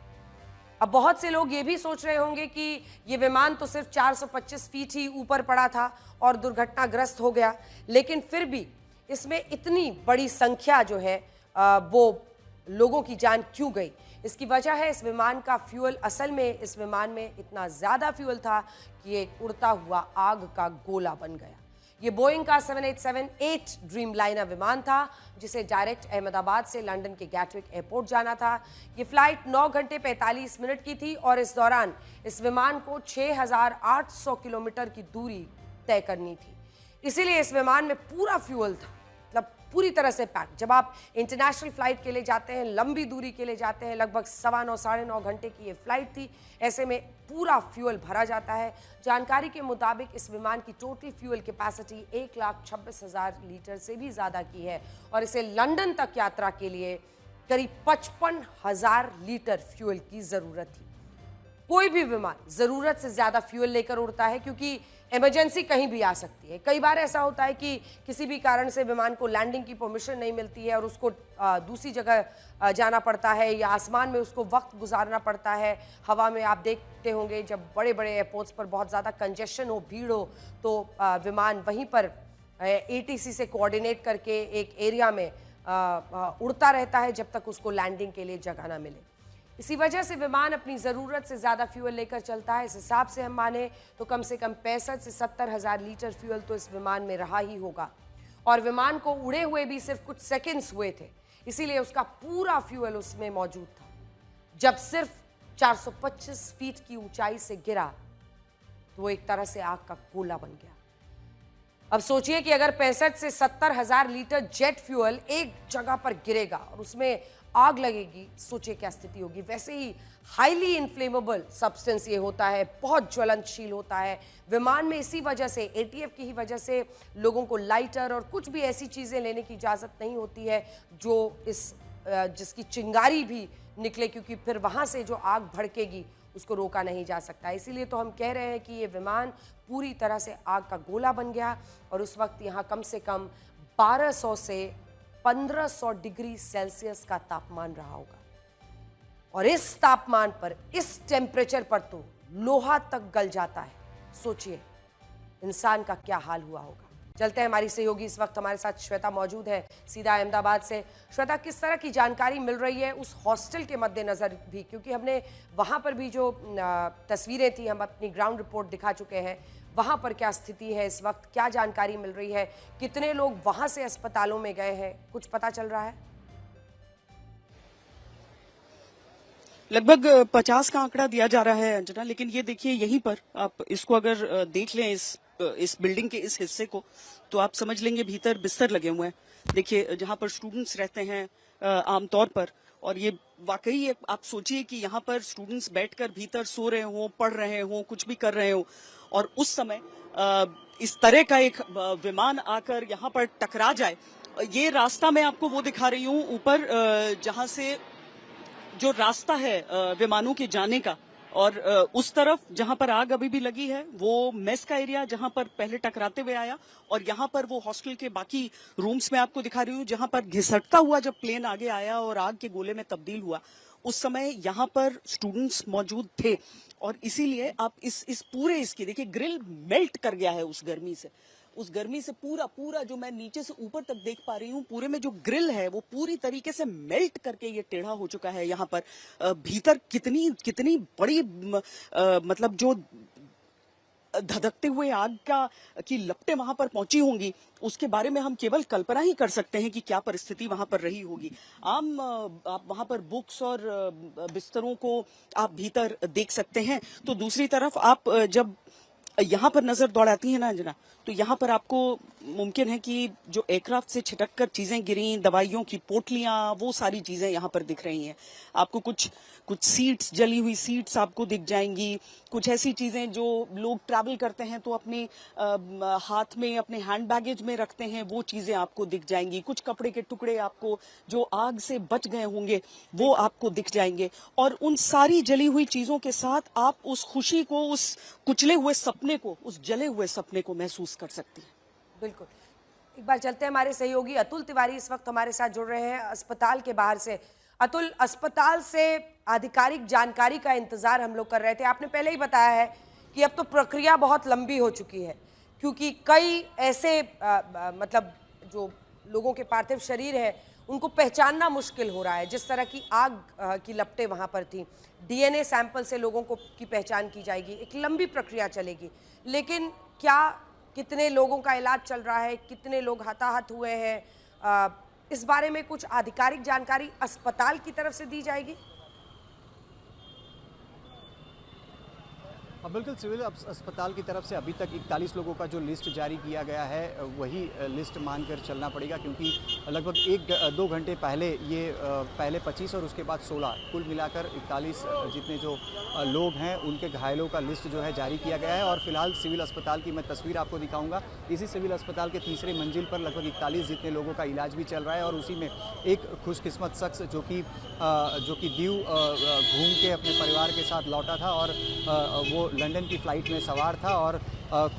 अब बहुत से लोग ये भी सोच रहे होंगे कि ये विमान तो सिर्फ 425 फीट ही ऊपर पड़ा था और दुर्घटनाग्रस्त हो गया, लेकिन फिर भी इसमें इतनी बड़ी संख्या जो है वो लोगों की जान क्यों गई? इसकी वजह है इस विमान का फ्यूल। असल में इस विमान में इतना ज़्यादा फ्यूल था कि एक उड़ता हुआ आग का गोला बन गया। ये बोइंग का 787-8 ड्रीम लाइनर विमान था, जिसे डायरेक्ट अहमदाबाद से लंदन के गैटविक एयरपोर्ट जाना था। ये फ्लाइट 9 घंटे 45 मिनट की थी और इस दौरान इस विमान को 6,800 किलोमीटर की दूरी तय करनी थी। इसीलिए इस विमान में पूरा फ्यूल था, मतलब पूरी तरह से पैक। जब आप इंटरनेशनल फ्लाइट के लिए जाते हैं, लंबी दूरी के लिए जाते हैं, लगभग 9.25 साढ़े 9 घंटे की ये फ्लाइट थी, ऐसे में पूरा फ्यूल भरा जाता है। जानकारी के मुताबिक इस विमान की टोटल फ्यूल कैपेसिटी 1,26,000 लीटर से भी ज़्यादा की है और इसे लंदन तक यात्रा के लिए करीब 55,000 लीटर फ्यूल की ज़रूरत थी। कोई भी विमान ज़रूरत से ज़्यादा फ्यूल लेकर उड़ता है क्योंकि इमरजेंसी कहीं भी आ सकती है। कई बार ऐसा होता है कि किसी भी कारण से विमान को लैंडिंग की परमिशन नहीं मिलती है और उसको दूसरी जगह जाना पड़ता है या आसमान में उसको वक्त गुजारना पड़ता है। हवा में आप देखते होंगे जब बड़े बड़े एयरपोर्ट्स पर बहुत ज़्यादा कंजेशन हो, भीड़ हो, तो विमान वहीं पर ATC से कोऑर्डिनेट करके एक एरिया में उड़ता रहता है जब तक उसको लैंडिंग के लिए जगह ना मिले। इसी वजह से विमान अपनी ज़रूरत से ज़्यादा फ्यूल लेकर चलता है। इस हिसाब से हम माने तो कम से कम 65 से 70,000 लीटर फ्यूल तो इस विमान में रहा ही होगा। और विमान को उड़े हुए भी सिर्फ कुछ सेकंड्स हुए थे, इसीलिए उसका पूरा फ्यूल उसमें मौजूद था। जब सिर्फ 425 फीट की ऊंचाई से गिरा तो वो एक तरह से आग का गोला बन गया। अब सोचिए कि अगर 65 से 70,000 लीटर जेट फ्यूल एक जगह पर गिरेगा और उसमें आग लगेगी, सोचिए क्या स्थिति होगी। वैसे ही हाईली इन्फ्लेमेबल सब्सटेंस ये होता है, बहुत ज्वलनशील होता है। विमान में इसी वजह से, एटीएफ की ही वजह से लोगों को लाइटर और कुछ भी ऐसी चीज़ें लेने की इजाज़त नहीं होती है जो जिसकी चिंगारी भी निकले, क्योंकि फिर वहाँ से जो आग भड़केगी उसको रोका नहीं जा सकता। इसीलिए तो हम कह रहे हैं कि ये विमान पूरी तरह से आग का गोला बन गया और उस वक्त यहाँ कम से कम 1200 से 1500 डिग्री सेल्सियस का तापमान रहा होगा। और इस तापमान पर, इस टेम्परेचर पर तो लोहा तक गल जाता है। सोचिए इंसान का क्या हाल हुआ होगा। चलते हैं, हमारी सहयोगी इस वक्त हमारे साथ श्वेता मौजूद है सीधा अहमदाबाद से। श्वेता, किस तरह की जानकारी मिल रही है उस हॉस्टल के मद्देनजर भी, क्योंकि हमने वहां पर भी जो तस्वीरें थी हम अपनी ग्राउंड रिपोर्ट दिखा चुके हैं, वहां पर क्या स्थिति है इस वक्त, क्या जानकारी मिल रही है, कितने लोग वहां से अस्पतालों में गए हैं, कुछ पता चल रहा है? लगभग 50 का आंकड़ा दिया जा रहा है अंजना, लेकिन ये देखिए यहीं पर आप इसको अगर देख लें इस बिल्डिंग के इस हिस्से को, तो आप समझ लेंगे भीतर बिस्तर लगे हुए हैं। देखिए जहां पर स्टूडेंट्स रहते हैं आमतौर पर, और ये वाकई आप सोचिए कि यहाँ पर स्टूडेंट्स बैठकर भीतर सो रहे हों, पढ़ रहे हों, कुछ भी कर रहे हों, और उस समय इस तरह का एक विमान आकर यहाँ पर टकरा जाए। ये रास्ता मैं आपको वो दिखा रही हूँ ऊपर, जहाँ से जो रास्ता है विमानों के जाने का, और उस तरफ जहां पर आग अभी भी लगी है वो मेस का एरिया जहां पर पहले टकराते हुए आया, और यहां पर वो हॉस्टल के बाकी रूम्स में आपको दिखा रही हूँ जहां पर घिसटता हुआ जब प्लेन आगे आया और आग के गोले में तब्दील हुआ, उस समय यहां पर स्टूडेंट्स मौजूद थे। और इसीलिए आप इस पूरे इसकी देखिए ग्रिल मेल्ट कर गया है उस गर्मी से, उस गर्मी से पूरा जो मैं नीचे से ऊपर तक देख पा रही हूँ, पूरे में जो ग्रिल है वो पूरी तरीके से मेल्ट करके ये टेढ़ा हो चुका है। यहाँ पर भीतर कितनी बड़ी मतलब जो धधकते हुए आग की लपटें वहां पर पहुंची होंगी, उसके बारे में हम केवल कल्पना ही कर सकते हैं कि क्या परिस्थिति वहां पर रही होगी। आप वहां पर बुक्स और बिस्तरों को आप भीतर देख सकते हैं। तो दूसरी तरफ आप जब यहाँ पर नजर दौड़ाती है ना अंजना, तो यहाँ पर आपको मुमकिन है कि जो एयरक्राफ्ट से छिटक कर चीजें गिरी, दवाइयों की पोटलियां, वो सारी चीजें यहाँ पर दिख रही हैं आपको। कुछ सीट्स, जली हुई सीट्स आपको दिख जाएंगी। कुछ ऐसी चीजें जो लोग ट्रैवल करते हैं तो अपने हाथ में, अपने हैंड बैगेज में रखते हैं, वो चीजें आपको दिख जाएंगी। कुछ कपड़े के टुकड़े आपको जो आग से बच गए होंगे वो आपको दिख जाएंगे। और उन सारी जली हुई चीजों के साथ आप उस खुशी को, उस कुचले हुए सपने को, उस जले हुए सपने को महसूस कर सकती हैं। बिल्कुल। एक बार चलते हैं, हमारे सहयोगी अतुल तिवारी इस वक्त हमारे साथ जुड़ रहे हैं अस्पताल के बाहर से। अतुल, अस्पताल से आधिकारिक जानकारी का इंतजार हम लोग कर रहे थे। आपने पहले ही बताया है कि अब तो प्रक्रिया बहुत लंबी हो चुकी है, क्योंकि कई ऐसे मतलब जो लोगों के पार्थिव शरीर हैं उनको पहचानना मुश्किल हो रहा है। जिस तरह की आग की लपटें वहां पर थी, डीएनए सैंपल से लोगों को की पहचान की जाएगी, एक लंबी प्रक्रिया चलेगी। लेकिन क्या, कितने लोगों का इलाज चल रहा है, कितने लोग हताहत हुए हैं, इस बारे में कुछ आधिकारिक जानकारी अस्पताल की तरफ से दी जाएगी? बिल्कुल, सिविल अस्पताल की तरफ से अभी तक 41 लोगों का जो लिस्ट जारी किया गया है वही लिस्ट मानकर चलना पड़ेगा, क्योंकि लगभग 1-2 घंटे पहले ये पहले 25 और उसके बाद 16, कुल मिलाकर 41 जितने जो लोग हैं उनके घायलों का लिस्ट जो है जारी किया गया है। और फिलहाल सिविल अस्पताल की मैं तस्वीर आपको दिखाऊंगा। इसी सिविल अस्पताल के तीसरे मंजिल पर लगभग 41 जितने लोगों का इलाज भी चल रहा है, और उसी में एक खुशकिस्मत शख्स जो कि दीव घूम के अपने परिवार के साथ लौटा था, और वो लंदन की फ़्लाइट में सवार था, और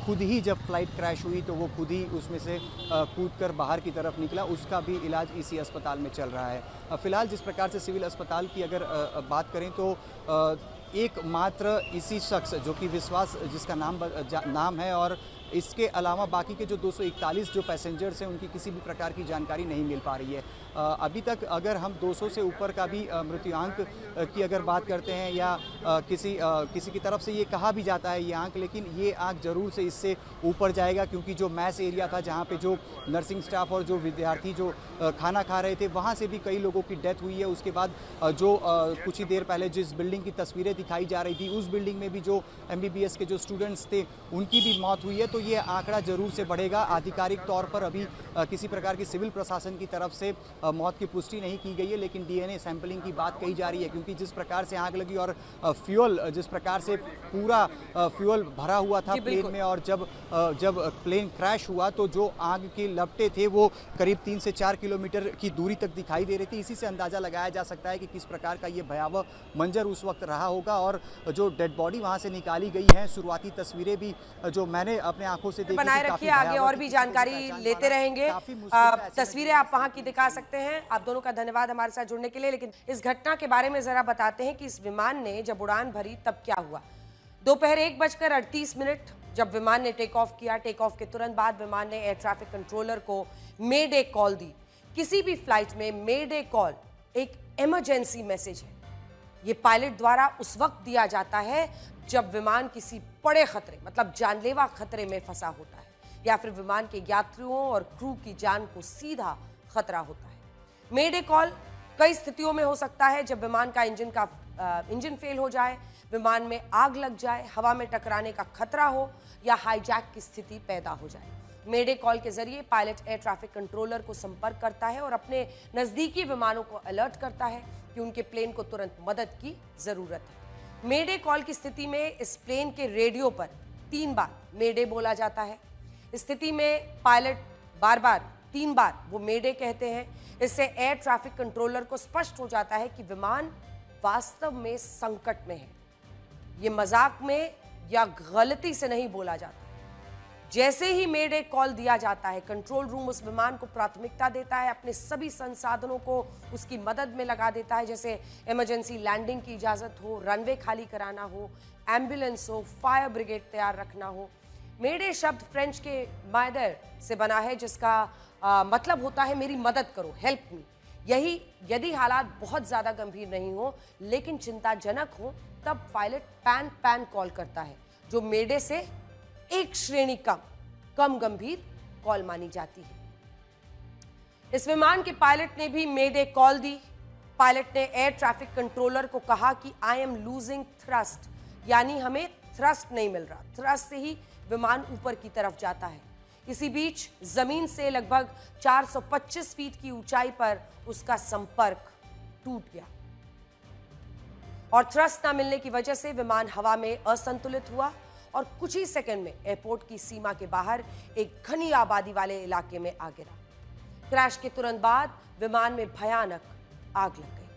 खुद ही जब फ्लाइट क्रैश हुई तो वो खुद ही उसमें से कूदकर बाहर की तरफ निकला। उसका भी इलाज इसी अस्पताल में चल रहा है। फ़िलहाल जिस प्रकार से सिविल अस्पताल की अगर बात करें तो एकमात्र इसी शख्स जो कि विश्वास जिसका नाम है, और इसके अलावा बाकी के जो 241 जो पैसेंजर्स हैं उनकी किसी भी प्रकार की जानकारी नहीं मिल पा रही है। अभी तक अगर हम 200 से ऊपर का भी मृत्युआंक की अगर बात करते हैं, या किसी की तरफ से ये कहा भी जाता है ये आंक, लेकिन ये आंक ज़रूर से इससे ऊपर जाएगा, क्योंकि जो मैस एरिया था जहाँ पे जो नर्सिंग स्टाफ और जो विद्यार्थी जो खाना खा रहे थे वहाँ से भी कई लोगों की डेथ हुई है। उसके बाद जो कुछ ही देर पहले जिस बिल्डिंग की तस्वीरें दिखाई जा रही थी उस बिल्डिंग में भी जो MBBS के जो स्टूडेंट्स थे उनकी भी मौत हुई है। तो तो ये आंकड़ा जरूर से बढ़ेगा। आधिकारिक तौर पर अभी किसी प्रकार की सिविल प्रशासन की तरफ से मौत की पुष्टि नहीं की गई है, लेकिन डीएनए सैंपलिंग की बात कही जा रही है, क्योंकि जिस प्रकार से आग लगी और फ्यूल जिस प्रकार से पूरा फ्यूल भरा हुआ था प्लेन में, और जब प्लेन क्रैश हुआ तो जो आग के लपटे थे वो करीब 3 से 4 किलोमीटर की दूरी तक दिखाई दे रही थी। इसी से अंदाजा लगाया जा सकता है कि किस प्रकार का ये भयावह मंजर उस वक्त रहा होगा। और जो डेड बॉडी वहां से निकाली गई है, शुरुआती तस्वीरें भी जो मैंने अपने आंखों से देखी, बनाए रखिए, आगे और भी जानकारी लेते रहेंगे। तस्वीरें आप वहां की दिखा सकते हैं। आप दोनों का धन्यवाद हमारे साथ जुड़ने के लिए। लेकिन इस घटना के बारे में जरा बताते हैं कि इस विमान ने जब उड़ान भरी तब क्या हुआ। दोपहर 1:38 जब विमान ने टेक ऑफ किया, टेक ऑफ के तुरंत बाद विमान ने एयर ट्रैफिक कंट्रोलर को मेडे कॉल दी। किसी भी फ्लाइट में मेडे कॉल एक इमरजेंसी मैसेज है। ये पायलट द्वारा उस वक्त दिया जाता है जब विमान किसी बड़े खतरे, मतलब जानलेवा खतरे में फंसा होता है, या फिर विमान के यात्रियों और क्रू की जान को सीधा खतरा होता है। मेडे कॉल कई स्थितियों में हो सकता है, जब विमान का इंजन फेल हो जाए, विमान में आग लग जाए, हवा में टकराने का खतरा हो, या हाईजैक की स्थिति पैदा हो जाए। मेडे कॉल के जरिए पायलट एयर ट्रैफिक कंट्रोलर को संपर्क करता है और अपने नजदीकी विमानों को अलर्ट करता है कि उनके प्लेन को तुरंत मदद की जरूरत है। मेडे कॉल की स्थिति में इस प्लेन के रेडियो पर 3 बार मेडे बोला जाता है। इस स्थिति में पायलट बार बार 3 बार वो मेडे कहते हैं। इससे एयर ट्रैफिक कंट्रोलर को स्पष्ट हो जाता है कि विमान वास्तव में संकट में है। ये मजाक में या गलती से नहीं बोला जाता। जैसे ही मेडे कॉल दिया जाता है, कंट्रोल रूम उस विमान को प्राथमिकता देता है, अपने सभी संसाधनों को उसकी मदद में लगा देता है, जैसे इमरजेंसी लैंडिंग की इजाजत हो, रनवे खाली कराना हो, एम्बुलेंस हो, फायर ब्रिगेड तैयार रखना हो। मेडे शब्द फ्रेंच के मायदर से बना है, जिसका मतलब होता है मेरी मदद करो, हेल्प मी। यही यदि हालात बहुत ज्यादा गंभीर नहीं हो लेकिन चिंताजनक हो, तब पायलट पैन कॉल करता है, जो मेडे से एक श्रेणी कम गंभीर कॉल मानी जाती है। इस विमान के पायलट ने भी मेडे कॉल दी। पायलट ने एयर ट्रैफिक कंट्रोलर को कहा कि आई एम लूजिंग थ्रस्ट, यानी हमें थ्रस्ट नहीं मिल रहा। थ्रस्ट से ही विमान ऊपर की तरफ जाता है। इसी बीच जमीन से लगभग 425 फीट की ऊंचाई पर उसका संपर्क टूट गया और थ्रस्ट न मिलने की वजह से विमान हवा में असंतुलित हुआ और कुछ ही सेकंड में एयरपोर्ट की सीमा के बाहर एक घनी आबादी वाले इलाके में आ गिरा। क्रैश के तुरंत बाद विमान में भयानक आग लग गई।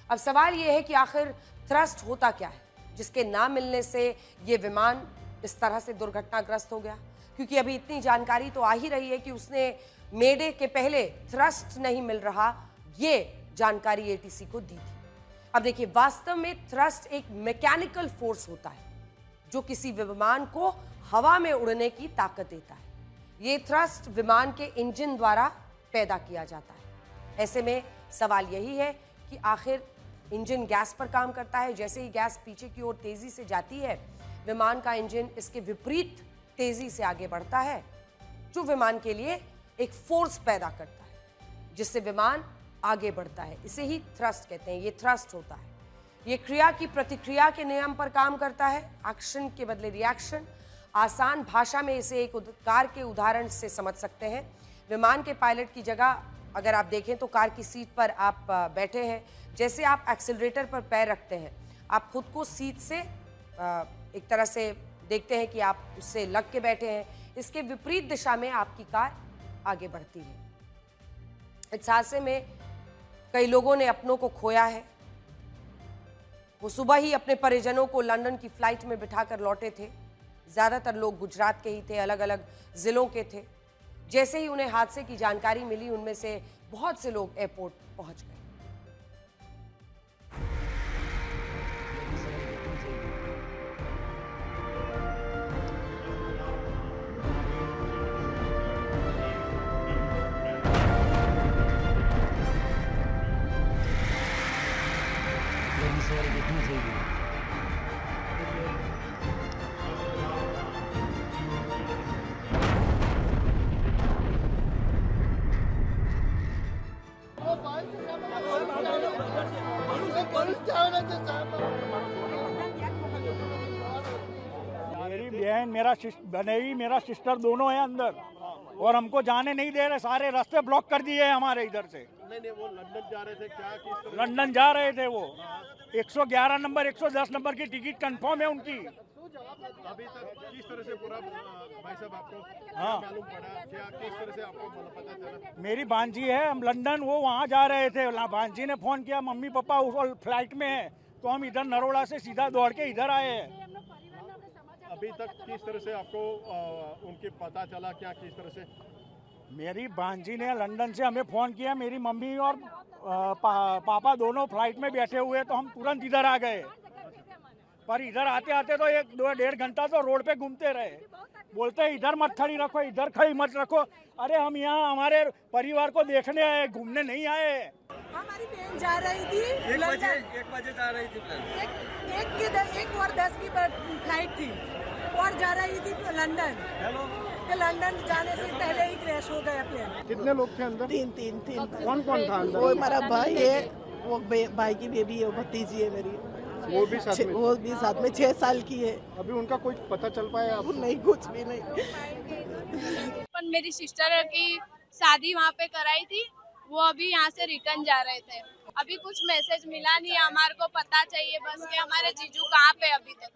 अब सवाल यह है कि आखिर थ्रस्ट होता क्या है, जिसके ना मिलने से यह विमान इस तरह से दुर्घटनाग्रस्त हो गया। क्योंकि अभी इतनी जानकारी तो आ ही रही है कि उसने मेडे के पहले थ्रस्ट नहीं मिल रहा, ये जानकारी एटीसी को दी थी। अब देखिए, वास्तव में थ्रस्ट एक मैकेनिकल फोर्स होता है जो किसी विमान को हवा में उड़ने की ताकत देता है। ये थ्रस्ट विमान के इंजन द्वारा पैदा किया जाता है। ऐसे में सवाल यही है कि आखिर इंजन गैस पर काम करता है। जैसे ही गैस पीछे की ओर तेजी से जाती है, विमान का इंजन इसके विपरीत तेजी से आगे बढ़ता है, जो विमान के लिए एक फोर्स पैदा करता है, जिससे विमान आगे बढ़ता है। इसे ही थ्रस्ट कहते हैं। ये थ्रस्ट होता है। ये क्रिया की प्रतिक्रिया के नियम पर काम करता है, एक्शन के बदले रिएक्शन। आसान भाषा में इसे एक कार के उदाहरण से समझ सकते हैं। विमान के पायलट की जगह अगर आप देखें तो कार की सीट पर आप बैठे हैं। जैसे आप एक्सीलरेटर पर पैर रखते हैं, आप खुद को सीट से एक तरह से देखते हैं कि आप उससे लग के बैठे हैं। इसके विपरीत दिशा में आपकी कार आगे बढ़ती है। इस हादसे में कई लोगों ने अपनों को खोया है। वो सुबह ही अपने परिजनों को लंदन की फ्लाइट में बिठाकर लौटे थे। ज्यादातर लोग गुजरात के ही थे, अलग अलग जिलों के थे। जैसे ही उन्हें हादसे की जानकारी मिली, उनमें से बहुत से लोग एयरपोर्ट पहुंच गए। बनेवी मेरा सिस्टर दोनों है अंदर और हमको जाने नहीं दे रहे, सारे रास्ते ब्लॉक कर दिए हैं हमारे इधर से। नहीं वो लंदन जा रहे थे क्या? किस तरह? लंदन जा रहे थे वो। 111 नंबर 110 नंबर की टिकट कंफर्म है उनकी। अभी तक किस तरह से पूरा भाई साहब आपको हाँ। मालूम पड़ा क्या? किस तरह से आपको पता चला? मेरी भांजी है, हम लंदन, वो वहाँ जा रहे थे। भांजी ने फोन किया, मम्मी पापा उस फ्लाइट में है, तो हम इधर नरोड़ा से सीधा दौड़ के इधर आए हैं। अभी तक किस तरह से आपको उनके पता चला क्या? किस तरह से? मेरी भांजी ने लंदन से हमें फ़ोन किया, मेरी मम्मी और पापा दोनों फ्लाइट में बैठे हुए, तो हम तुरंत इधर आ गए। पर इधर आते आते तो 1-1.5 घंटा तो रोड पे घूमते रहे। बोलते इधर मत खड़ी रखो, इधर खड़ी मत रखो। अरे हम यहाँ हमारे परिवार को देखने आए, घूमने नहीं आए। हमारी बहन जा रही थी 1 बजे जा रही थी। 1:10 की फ्लाइट थी और जा रही थी लंदन। तो लंदन जाने से पहले ही क्रैश हो गया प्लेन। कितने लोग थे अंदर? तीन। कौन कौन था अंदर? वो हमारा भाई है, वो भाई की बेबी है, भतीजी है मेरी, वो भी साथ में? वो भी साथ में 6 साल की है। अभी उनका कुछ पता चल पाया आपको? नहीं, कुछ भी नहीं। पर मेरी सिस्टर की शादी वहाँ पे कराई थी, वो अभी यहाँ से रिटर्न जा रहे थे। अभी कुछ मैसेज मिला नहीं है, हमारे को पता चाहिए बस कि हमारे जीजू कहाँ पे अभी तक।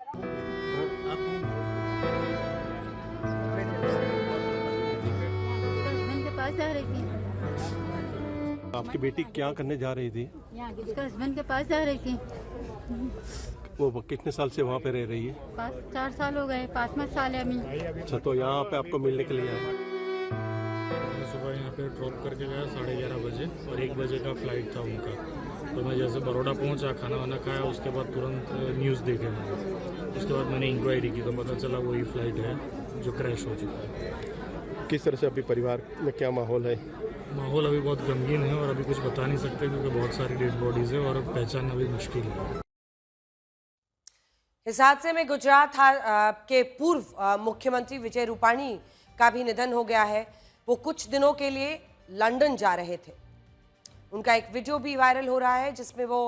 के पास जा रही थी। आपकी बेटी क्या करने जा रही थी? उसके हस्बैंड के पास जा रही थी। वो कितने साल से वहाँ पे रह रही है? 4 साल हो गए, 5वां साल है अभी। अच्छा, तो यहाँ पे आपको मिलने के लिए आए? सुबह यहाँ पे ड्रॉप करके गया 11:30 बजे और 1 बजे का फ्लाइट था उनका। तो मैं जैसे बड़ौदा पहुँचा, खाना वाना खाया, उसके बाद तुरंत न्यूज़ देखे मैंने। उसके बाद मैंने इंक्वायरी की तो पता चला वही फ्लाइट है जो क्रैश हो चुका है। किस तरह से अभी परिवार में क्या माहौल है? माहौल अभी बहुत गमगीन है और अभी कुछ बता नहीं सकते क्योंकि बहुत सारी डेड बॉडीज़ है और पहचानना भी मुश्किल है। इस हादसे में गुजरात के पूर्व मुख्यमंत्री विजय रूपाणी का भी निधन हो गया है। वो कुछ दिनों के लिए लंदन जा रहे थे। उनका एक वीडियो भी वायरल हो रहा है जिसमें वो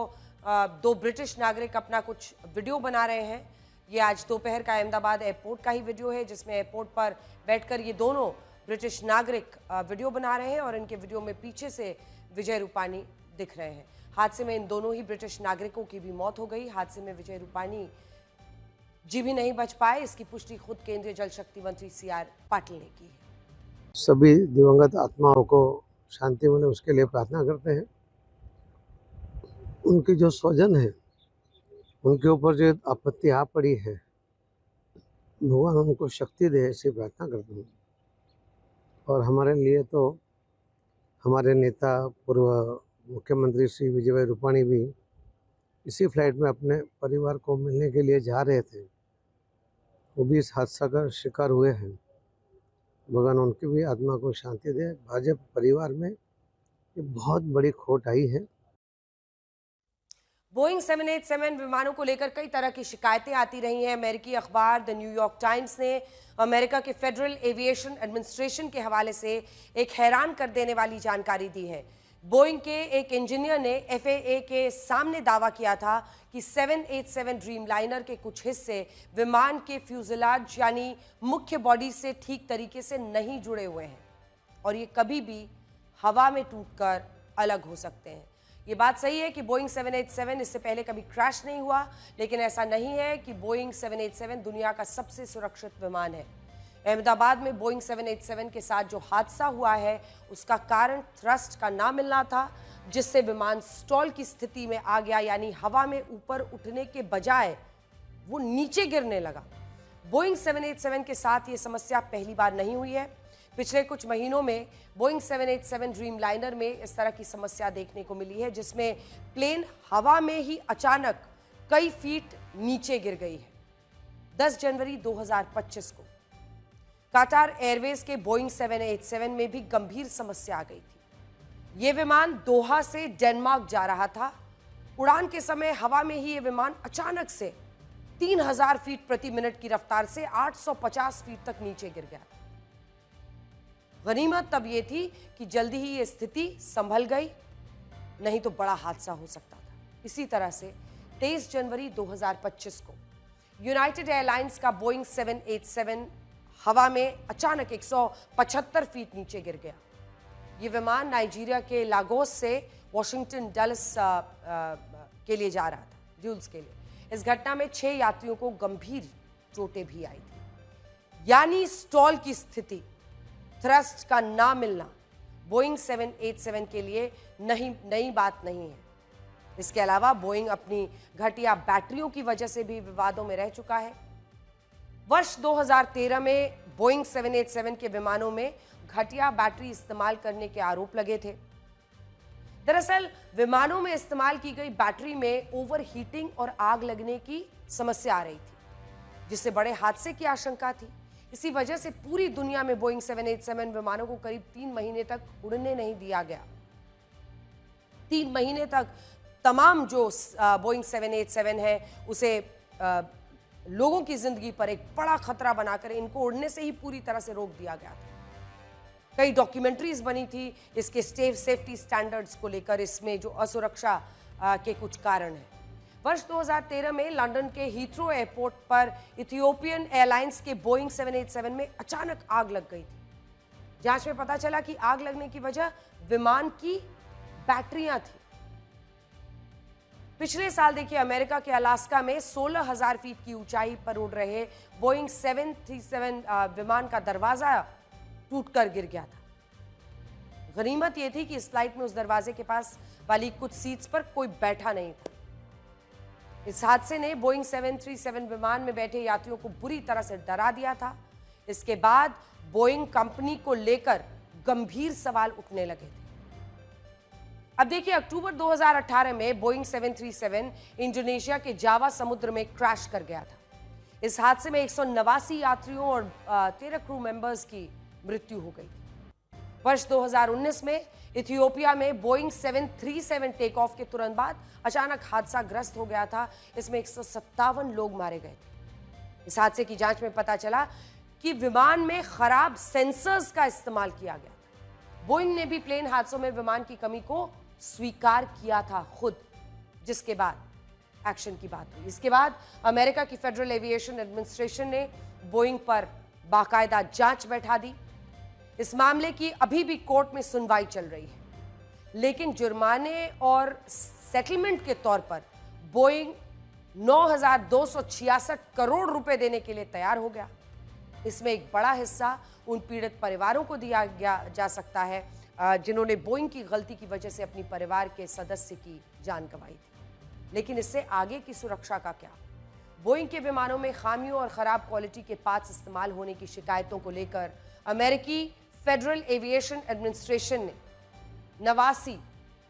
2 ब्रिटिश नागरिक अपना कुछ वीडियो बना रहे हैं। ये आज दोपहर का अहमदाबाद एयरपोर्ट का ही वीडियो है जिसमें एयरपोर्ट पर बैठकर ये दोनों ब्रिटिश नागरिक वीडियो बना रहे हैं और इनके वीडियो में पीछे से विजय रूपाणी दिख रहे हैं। हादसे में इन दोनों ही ब्रिटिश नागरिकों की भी मौत हो गई। हादसे में विजय रूपाणी जी भी नहीं बच पाए, इसकी पुष्टि खुद केंद्रीय जल शक्ति मंत्री CR पाटिल ने की है। सभी दिवंगत आत्माओं को शांति मिले उसके लिए प्रार्थना करते हैं। उनके जो स्वजन हैं उनके ऊपर जो आपत्ति आ पड़ी है, भगवान उनको शक्ति दे, ऐसी प्रार्थना करता हूँ। और हमारे लिए तो हमारे नेता पूर्व मुख्यमंत्री श्री विजय भाई रूपाणी भी इसी फ्लाइट में अपने परिवार को मिलने के लिए जा रहे थे, वो भी इस हादसा का शिकार हुए हैं। भगवान उनकी भी आत्मा को शांति दे। भाजपा परिवार में ये बहुत बड़ी खोट आई है। बोइंग 787 विमानों को लेकर कई तरह की शिकायतें आती रही हैं। अमेरिकी अखबार द न्यूयॉर्क टाइम्स ने अमेरिका के फेडरल एविएशन एडमिनिस्ट्रेशन के हवाले से एक हैरान कर देने वाली जानकारी दी है। बोइंग के एक इंजीनियर ने FAA के सामने दावा किया था कि 787 ड्रीमलाइनर के कुछ हिस्से विमान के फ्यूजलाज यानी मुख्य बॉडी से ठीक तरीके से नहीं जुड़े हुए हैं और ये कभी भी हवा में टूटकर अलग हो सकते हैं। ये बात सही है कि बोइंग 787 इससे पहले कभी क्रैश नहीं हुआ, लेकिन ऐसा नहीं है कि बोइंग 787 दुनिया का सबसे सुरक्षित विमान है। अहमदाबाद में बोइंग 787 के साथ जो हादसा हुआ है उसका कारण थ्रस्ट का ना मिलना था, जिससे विमान स्टॉल की स्थिति में आ गया, यानी हवा में ऊपर उठने के बजाय वो नीचे गिरने लगा। बोइंग 787 के साथ ये समस्या पहली बार नहीं हुई है। पिछले कुछ महीनों में बोइंग 787 ड्रीमलाइनर में इस तरह की समस्या देखने को मिली है, जिसमें प्लेन हवा में ही अचानक कई फीट नीचे गिर गई है। 10 जनवरी 2025 को कतार एयरवेज के बोइंग 787 में भी गंभीर समस्या आ गई थी। ये विमान दोहा से डेनमार्क जा रहा था। उड़ान के समय हवा में ही ये विमान अचानक से 3000 फीट प्रति मिनट की रफ्तार से 850 फीट तक नीचे गिर गया। गनीमत तब ये थी कि जल्दी ही ये स्थिति संभल गई, नहीं तो बड़ा हादसा हो सकता था। इसी तरह से 23 जनवरी 2025 को यूनाइटेड एयरलाइंस का बोइंग 787 हवा में अचानक 175 फीट नीचे गिर गया। ये विमान नाइजीरिया के लागोस से वॉशिंगटन डल्स के लिए जा रहा था, ड्यूल्स के लिए। इस घटना में 6 यात्रियों को गंभीर चोटें भी आई थी। यानी स्टॉल की स्थिति, थ्रस्ट का ना मिलना बोइंग 787 के लिए नई बात नहीं है। इसके अलावा बोइंग अपनी घटिया बैटरियों की वजह से भी विवादों में रह चुका है। वर्ष 2013 में बोइंग 787 के विमानों में घटिया बैटरी इस्तेमाल करने के आरोप लगे थे। दरअसल विमानों में इस्तेमाल की गई बैटरी में ओवर हीटिंग और आग लगने की समस्या आ रही थी, जिससे बड़े हादसे की आशंका थी। इसी वजह से पूरी दुनिया में बोइंग 787 विमानों को करीब 3 महीने तक उड़ने नहीं दिया गया। 3 महीने तक तमाम जो बोइंग 787 है उसे लोगों की जिंदगी पर एक बड़ा खतरा बनाकर इनको उड़ने से ही पूरी तरह से रोक दिया गया था। कई डॉक्यूमेंट्रीज बनी थी इसके सेफ्टी स्टैंडर्ड्स को लेकर, इसमें जो असुरक्षा के कुछ कारण हैं। वर्ष 2013 में लंदन के हीथ्रो एयरपोर्ट पर इथियोपियन एयरलाइंस के बोइंग 787 में अचानक आग लग गई थी। जांच में पता चला कि आग लगने की वजह विमान की बैटरियां थी। पिछले साल देखिए अमेरिका के अलास्का में 16,000 फीट की ऊंचाई पर उड़ रहे बोइंग 737 विमान का दरवाजा टूटकर गिर गया था। गनीमत यह थी कि इस फ्लाइट में उस दरवाजे के पास वाली कुछ सीट्स पर कोई बैठा नहीं था। इस हादसे ने बोइंग 737 विमान में बैठे यात्रियों को बुरी तरह से डरा दिया था। इसके बाद बोइंग कंपनी को लेकर गंभीर सवाल उठने लगे थे। अब देखिए अक्टूबर 2018 में बोइंग 737 इंडोनेशिया के जावा समुद्र में क्रैश कर गया था। इस हादसे में 189 यात्रियों और 13 क्रू मेंबर्स की मृत्यु हो गई। वर्ष 2019 में इथियोपिया में बोइंग 737 टेक ऑफ के तुरंत बाद अचानक हादसा ग्रस्त हो गया था। इसमें 157 लोग मारे गए थे। इस हादसे की जांच में पता चला कि विमान में खराब सेंसर्स का इस्तेमाल किया गया था। बोइंग ने भी प्लेन हादसों में विमान की कमी को स्वीकार किया था खुद, जिसके बाद एक्शन की बात हुई। इसके बाद अमेरिका की फेडरल एविएशन एडमिनिस्ट्रेशन ने बोइंग पर बाकायदा जांच बैठा दी। इस मामले की अभी भी कोर्ट में सुनवाई चल रही है, लेकिन जुर्माने और सेटलमेंट के तौर पर बोइंग 9,266 करोड़ रुपए देने के लिए तैयार हो गया। इसमें एक बड़ा हिस्सा उन पीड़ित परिवारों को दिया जा सकता है जिन्होंने बोइंग की गलती की वजह से अपनी परिवार के सदस्य की जान गंवाई थी। लेकिन इससे आगे की सुरक्षा का क्या? बोइंग के विमानों में खामियों और खराब क्वालिटी के पार्ट्स इस्तेमाल होने की शिकायतों को लेकर अमेरिकी फेडरल एविएशन एडमिनिस्ट्रेशन ने 89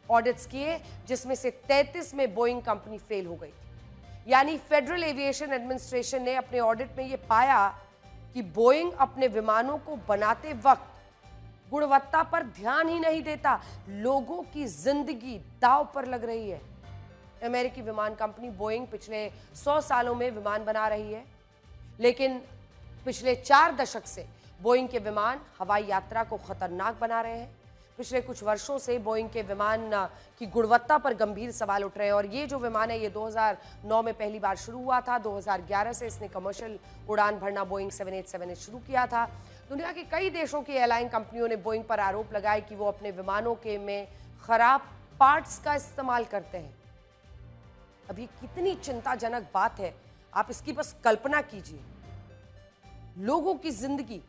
ऑडिट्स किए, जिसमें से 33 में बोइंग कंपनी फेल हो गई। यानी फेडरल एविएशन एडमिनिस्ट्रेशन ने अपने ऑडिट में यह पाया कि बोइंग अपने विमानों को बनाते वक्त गुणवत्ता पर ध्यान ही नहीं देता। लोगों की जिंदगी दांव पर लग रही है। अमेरिकी विमान कंपनी बोइंग पिछले 100 सालों में विमान बना रही है, लेकिन पिछले 4 दशक से बोइंग के विमान हवाई यात्रा को खतरनाक बना रहे हैं। पिछले कुछ वर्षों से बोइंग के विमान की गुणवत्ता पर गंभीर सवाल उठ रहे हैं। और ये जो विमान है ये 2009 में पहली बार शुरू हुआ था। 2011 से इसने कमर्शियल उड़ान भरना बोइंग 787 ने शुरू किया था। दुनिया के कई देशों की एयरलाइन कंपनियों ने बोइंग पर आरोप लगाए कि वो अपने विमानों के में खराब पार्ट्स का इस्तेमाल करते हैं। अब ये कितनी चिंताजनक बात है, आप इसकी बस कल्पना कीजिए। लोगों की जिंदगी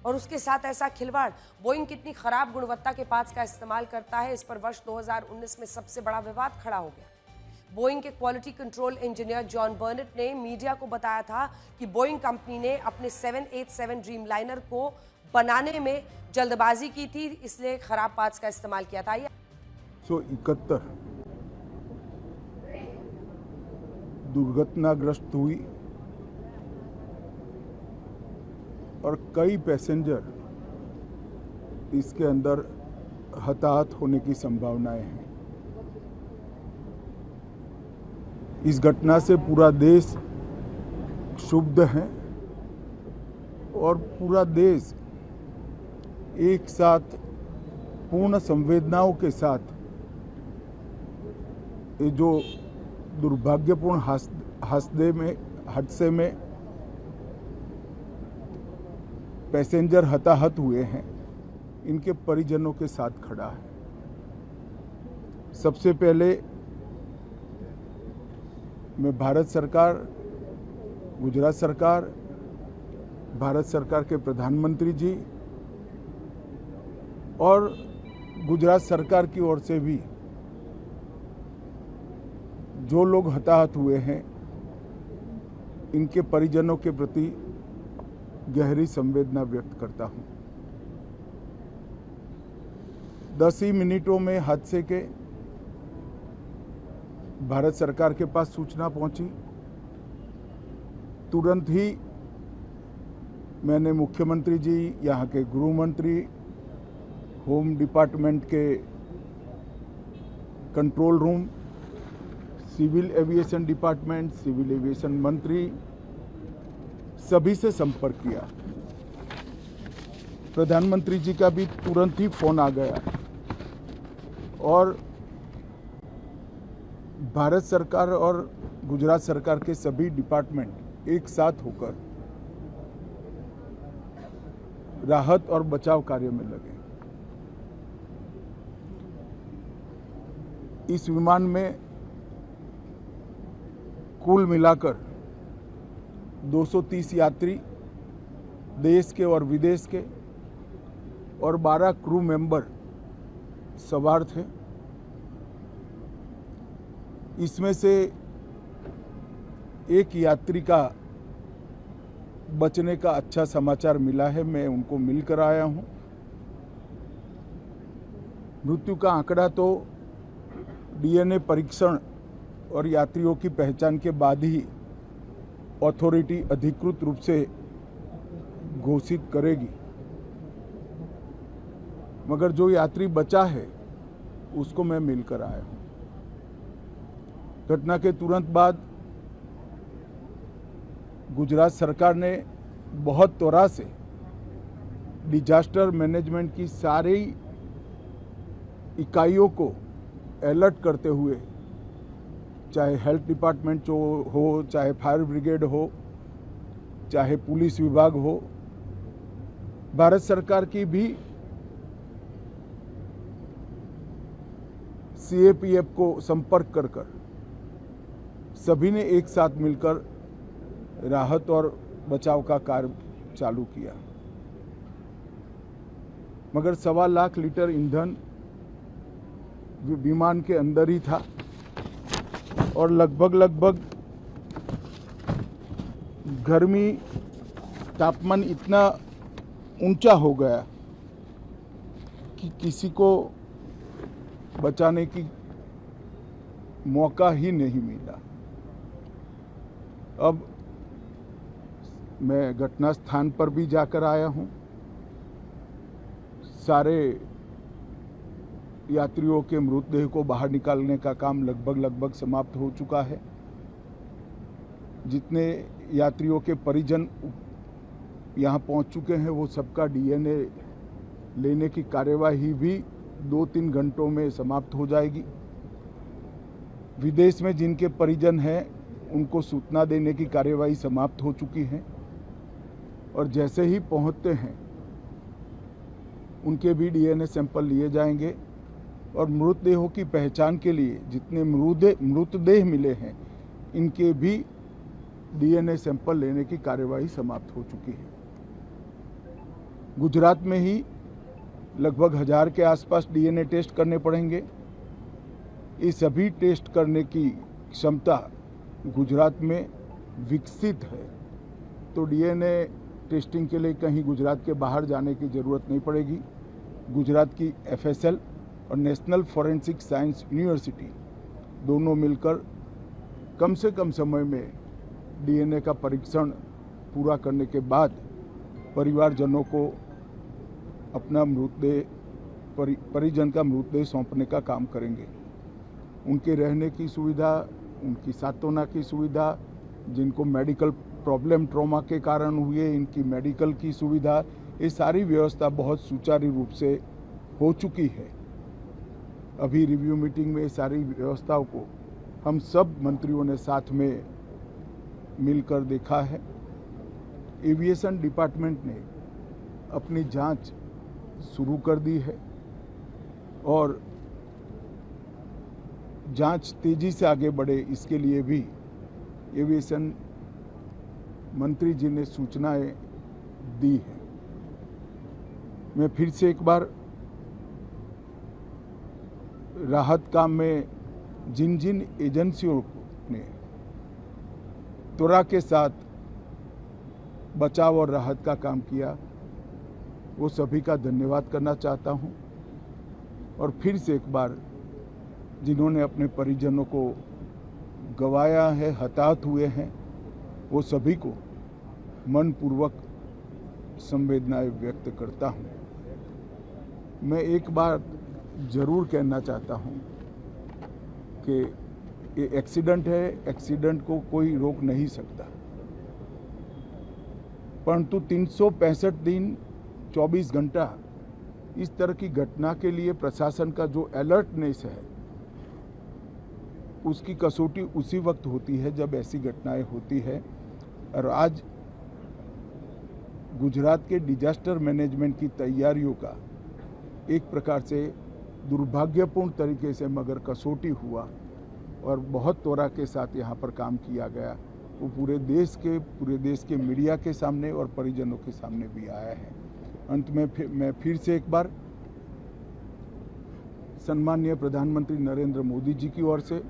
और उसके साथ ऐसा खिलवाड़। बोइंग कितनी खराब गुणवत्ता के पार्ट्स का इस्तेमाल करता है, इस पर वर्ष 2019 में सबसे बड़ा विवाद खड़ा हो गया। बोइंग के क्वालिटी कंट्रोल इंजीनियर जॉन बर्नेट ने मीडिया को बताया था कि बोइंग कंपनी ने अपने 787 ड्रीमलाइनर को बनाने में जल्दबाजी की थी, इसलिए खराब पार्ट्स का इस्तेमाल किया था। 171 दुर्घटनाग्रस्त हुई और कई पैसेंजर इसके अंदर हताहत होने की संभावनाएं हैं। इस घटना से पूरा देश क्षुब्ध है और पूरा देश एक साथ पूर्ण संवेदनाओं के साथ ये जो दुर्भाग्यपूर्ण हादसे में हादसे में पैसेंजर हताहत हुए हैं, इनके परिजनों के साथ खड़ा है। सबसे पहले मैं भारत सरकार, गुजरात सरकार, भारत सरकार के प्रधानमंत्री जी और गुजरात सरकार की ओर से भी जो लोग हताहत हुए हैं, इनके परिजनों के प्रति गहरी संवेदना व्यक्त करता हूं। 10 ही मिनटों में हादसे के भारत सरकार के पास सूचना पहुंची। तुरंत ही मैंने मुख्यमंत्री जी, यहाँ के गृह मंत्री, होम डिपार्टमेंट के control room, civil aviation department, civil aviation मंत्री, सभी से संपर्क किया। प्रधानमंत्री जी का भी तुरंत ही फोन आ गया और भारत सरकार और गुजरात सरकार के सभी डिपार्टमेंट एक साथ होकर राहत और बचाव कार्य में लगे। इस विमान में कुल मिलाकर 230 यात्री देश के और विदेश के और 12 क्रू मेंबर सवार थे। इसमें से एक यात्री का बचने का अच्छा समाचार मिला है, मैं उनको मिलकर आया हूं। मृत्यु का आंकड़ा तो डीएनए परीक्षण और यात्रियों की पहचान के बाद ही अथॉरिटी अधिकृत रूप से घोषित करेगी, मगर जो यात्री बचा है उसको मैं मिलकर आया हूं। घटना के तुरंत बाद गुजरात सरकार ने बहुत त्वरा से डिजास्टर मैनेजमेंट की सारी इकाइयों को अलर्ट करते हुए, चाहे हेल्थ डिपार्टमेंट जो हो, चाहे फायर ब्रिगेड हो, चाहे पुलिस विभाग हो, भारत सरकार की भी सीएपीएफ को संपर्क कर सभी ने एक साथ मिलकर राहत और बचाव का कार्य चालू किया। मगर 1.25 लाख लीटर ईंधन विमान के अंदर ही था और लगभग गर्मी, तापमान इतना ऊंचा हो गया कि किसी को बचाने की मौका ही नहीं मिला। अब मैं घटना स्थान पर भी जाकर आया हूं। सारे यात्रियों के मृतदेह को बाहर निकालने का काम लगभग समाप्त हो चुका है। जितने यात्रियों के परिजन यहां पहुंच चुके हैं, वो सबका डीएनए लेने की कार्यवाही भी 2-3 घंटों में समाप्त हो जाएगी। विदेश में जिनके परिजन हैं, उनको सूचना देने की कार्यवाही समाप्त हो चुकी है और जैसे ही पहुंचते हैं उनके भी डीएनए सैंपल लिए जाएंगे और मृतदेहों की पहचान के लिए जितने मृतदेह मिले हैं, इनके भी डीएनए सैंपल लेने की कार्यवाही समाप्त हो चुकी है। गुजरात में ही लगभग 1000 के आसपास डीएनए टेस्ट करने पड़ेंगे। ये सभी टेस्ट करने की क्षमता गुजरात में विकसित है, तो डीएनए टेस्टिंग के लिए कहीं गुजरात के बाहर जाने की ज़रूरत नहीं पड़ेगी। गुजरात की एफएसएल और नेशनल फॉरेंसिक साइंस यूनिवर्सिटी दोनों मिलकर कम से कम समय में डीएनए का परीक्षण पूरा करने के बाद परिवारजनों को अपना मृतदेह, परिजन का मृतदेह सौंपने का काम करेंगे। उनके रहने की सुविधा, उनकी सांत्वना की सुविधा, जिनको मेडिकल प्रॉब्लम ट्रॉमा के कारण हुए, इनकी मेडिकल की सुविधा, ये सारी व्यवस्था बहुत सुचारू रूप से हो चुकी है। अभी रिव्यू मीटिंग में सारी व्यवस्थाओं को हम सब मंत्रियों ने साथ में मिलकर देखा है। एविएशन डिपार्टमेंट ने अपनी जांच शुरू कर दी है और जांच तेजी से आगे बढ़े इसके लिए भी एविएशन मंत्री जी ने सूचनाएं दी है। मैं फिर से एक बार राहत काम में जिन जिन एजेंसियों ने त्वरा के साथ बचाव और राहत का काम किया वो सभी का धन्यवाद करना चाहता हूं और फिर से एक बार जिन्होंने अपने परिजनों को गंवाया है, हताहत हुए हैं, वो सभी को मनपूर्वक संवेदनाएं व्यक्त करता हूं। मैं एक बार जरूर कहना चाहता हूं कि ये एक्सीडेंट है, एक्सीडेंट को कोई रोक नहीं सकता, परंतु 365 दिन 24 घंटा इस तरह की घटना के लिए प्रशासन का जो अलर्टनेस है उसकी कसौटी उसी वक्त होती है जब ऐसी घटनाएं होती है। और आज गुजरात के डिजास्टर मैनेजमेंट की तैयारियों का एक प्रकार से दुर्भाग्यपूर्ण तरीके से मगर कसौटी हुआ और बहुत त्वरा के साथ यहाँ पर काम किया गया, वो पूरे देश के मीडिया के सामने और परिजनों के सामने भी आया है। अंत में मैं फिर से एक बार सम्माननीय प्रधानमंत्री नरेंद्र मोदी जी की ओर से,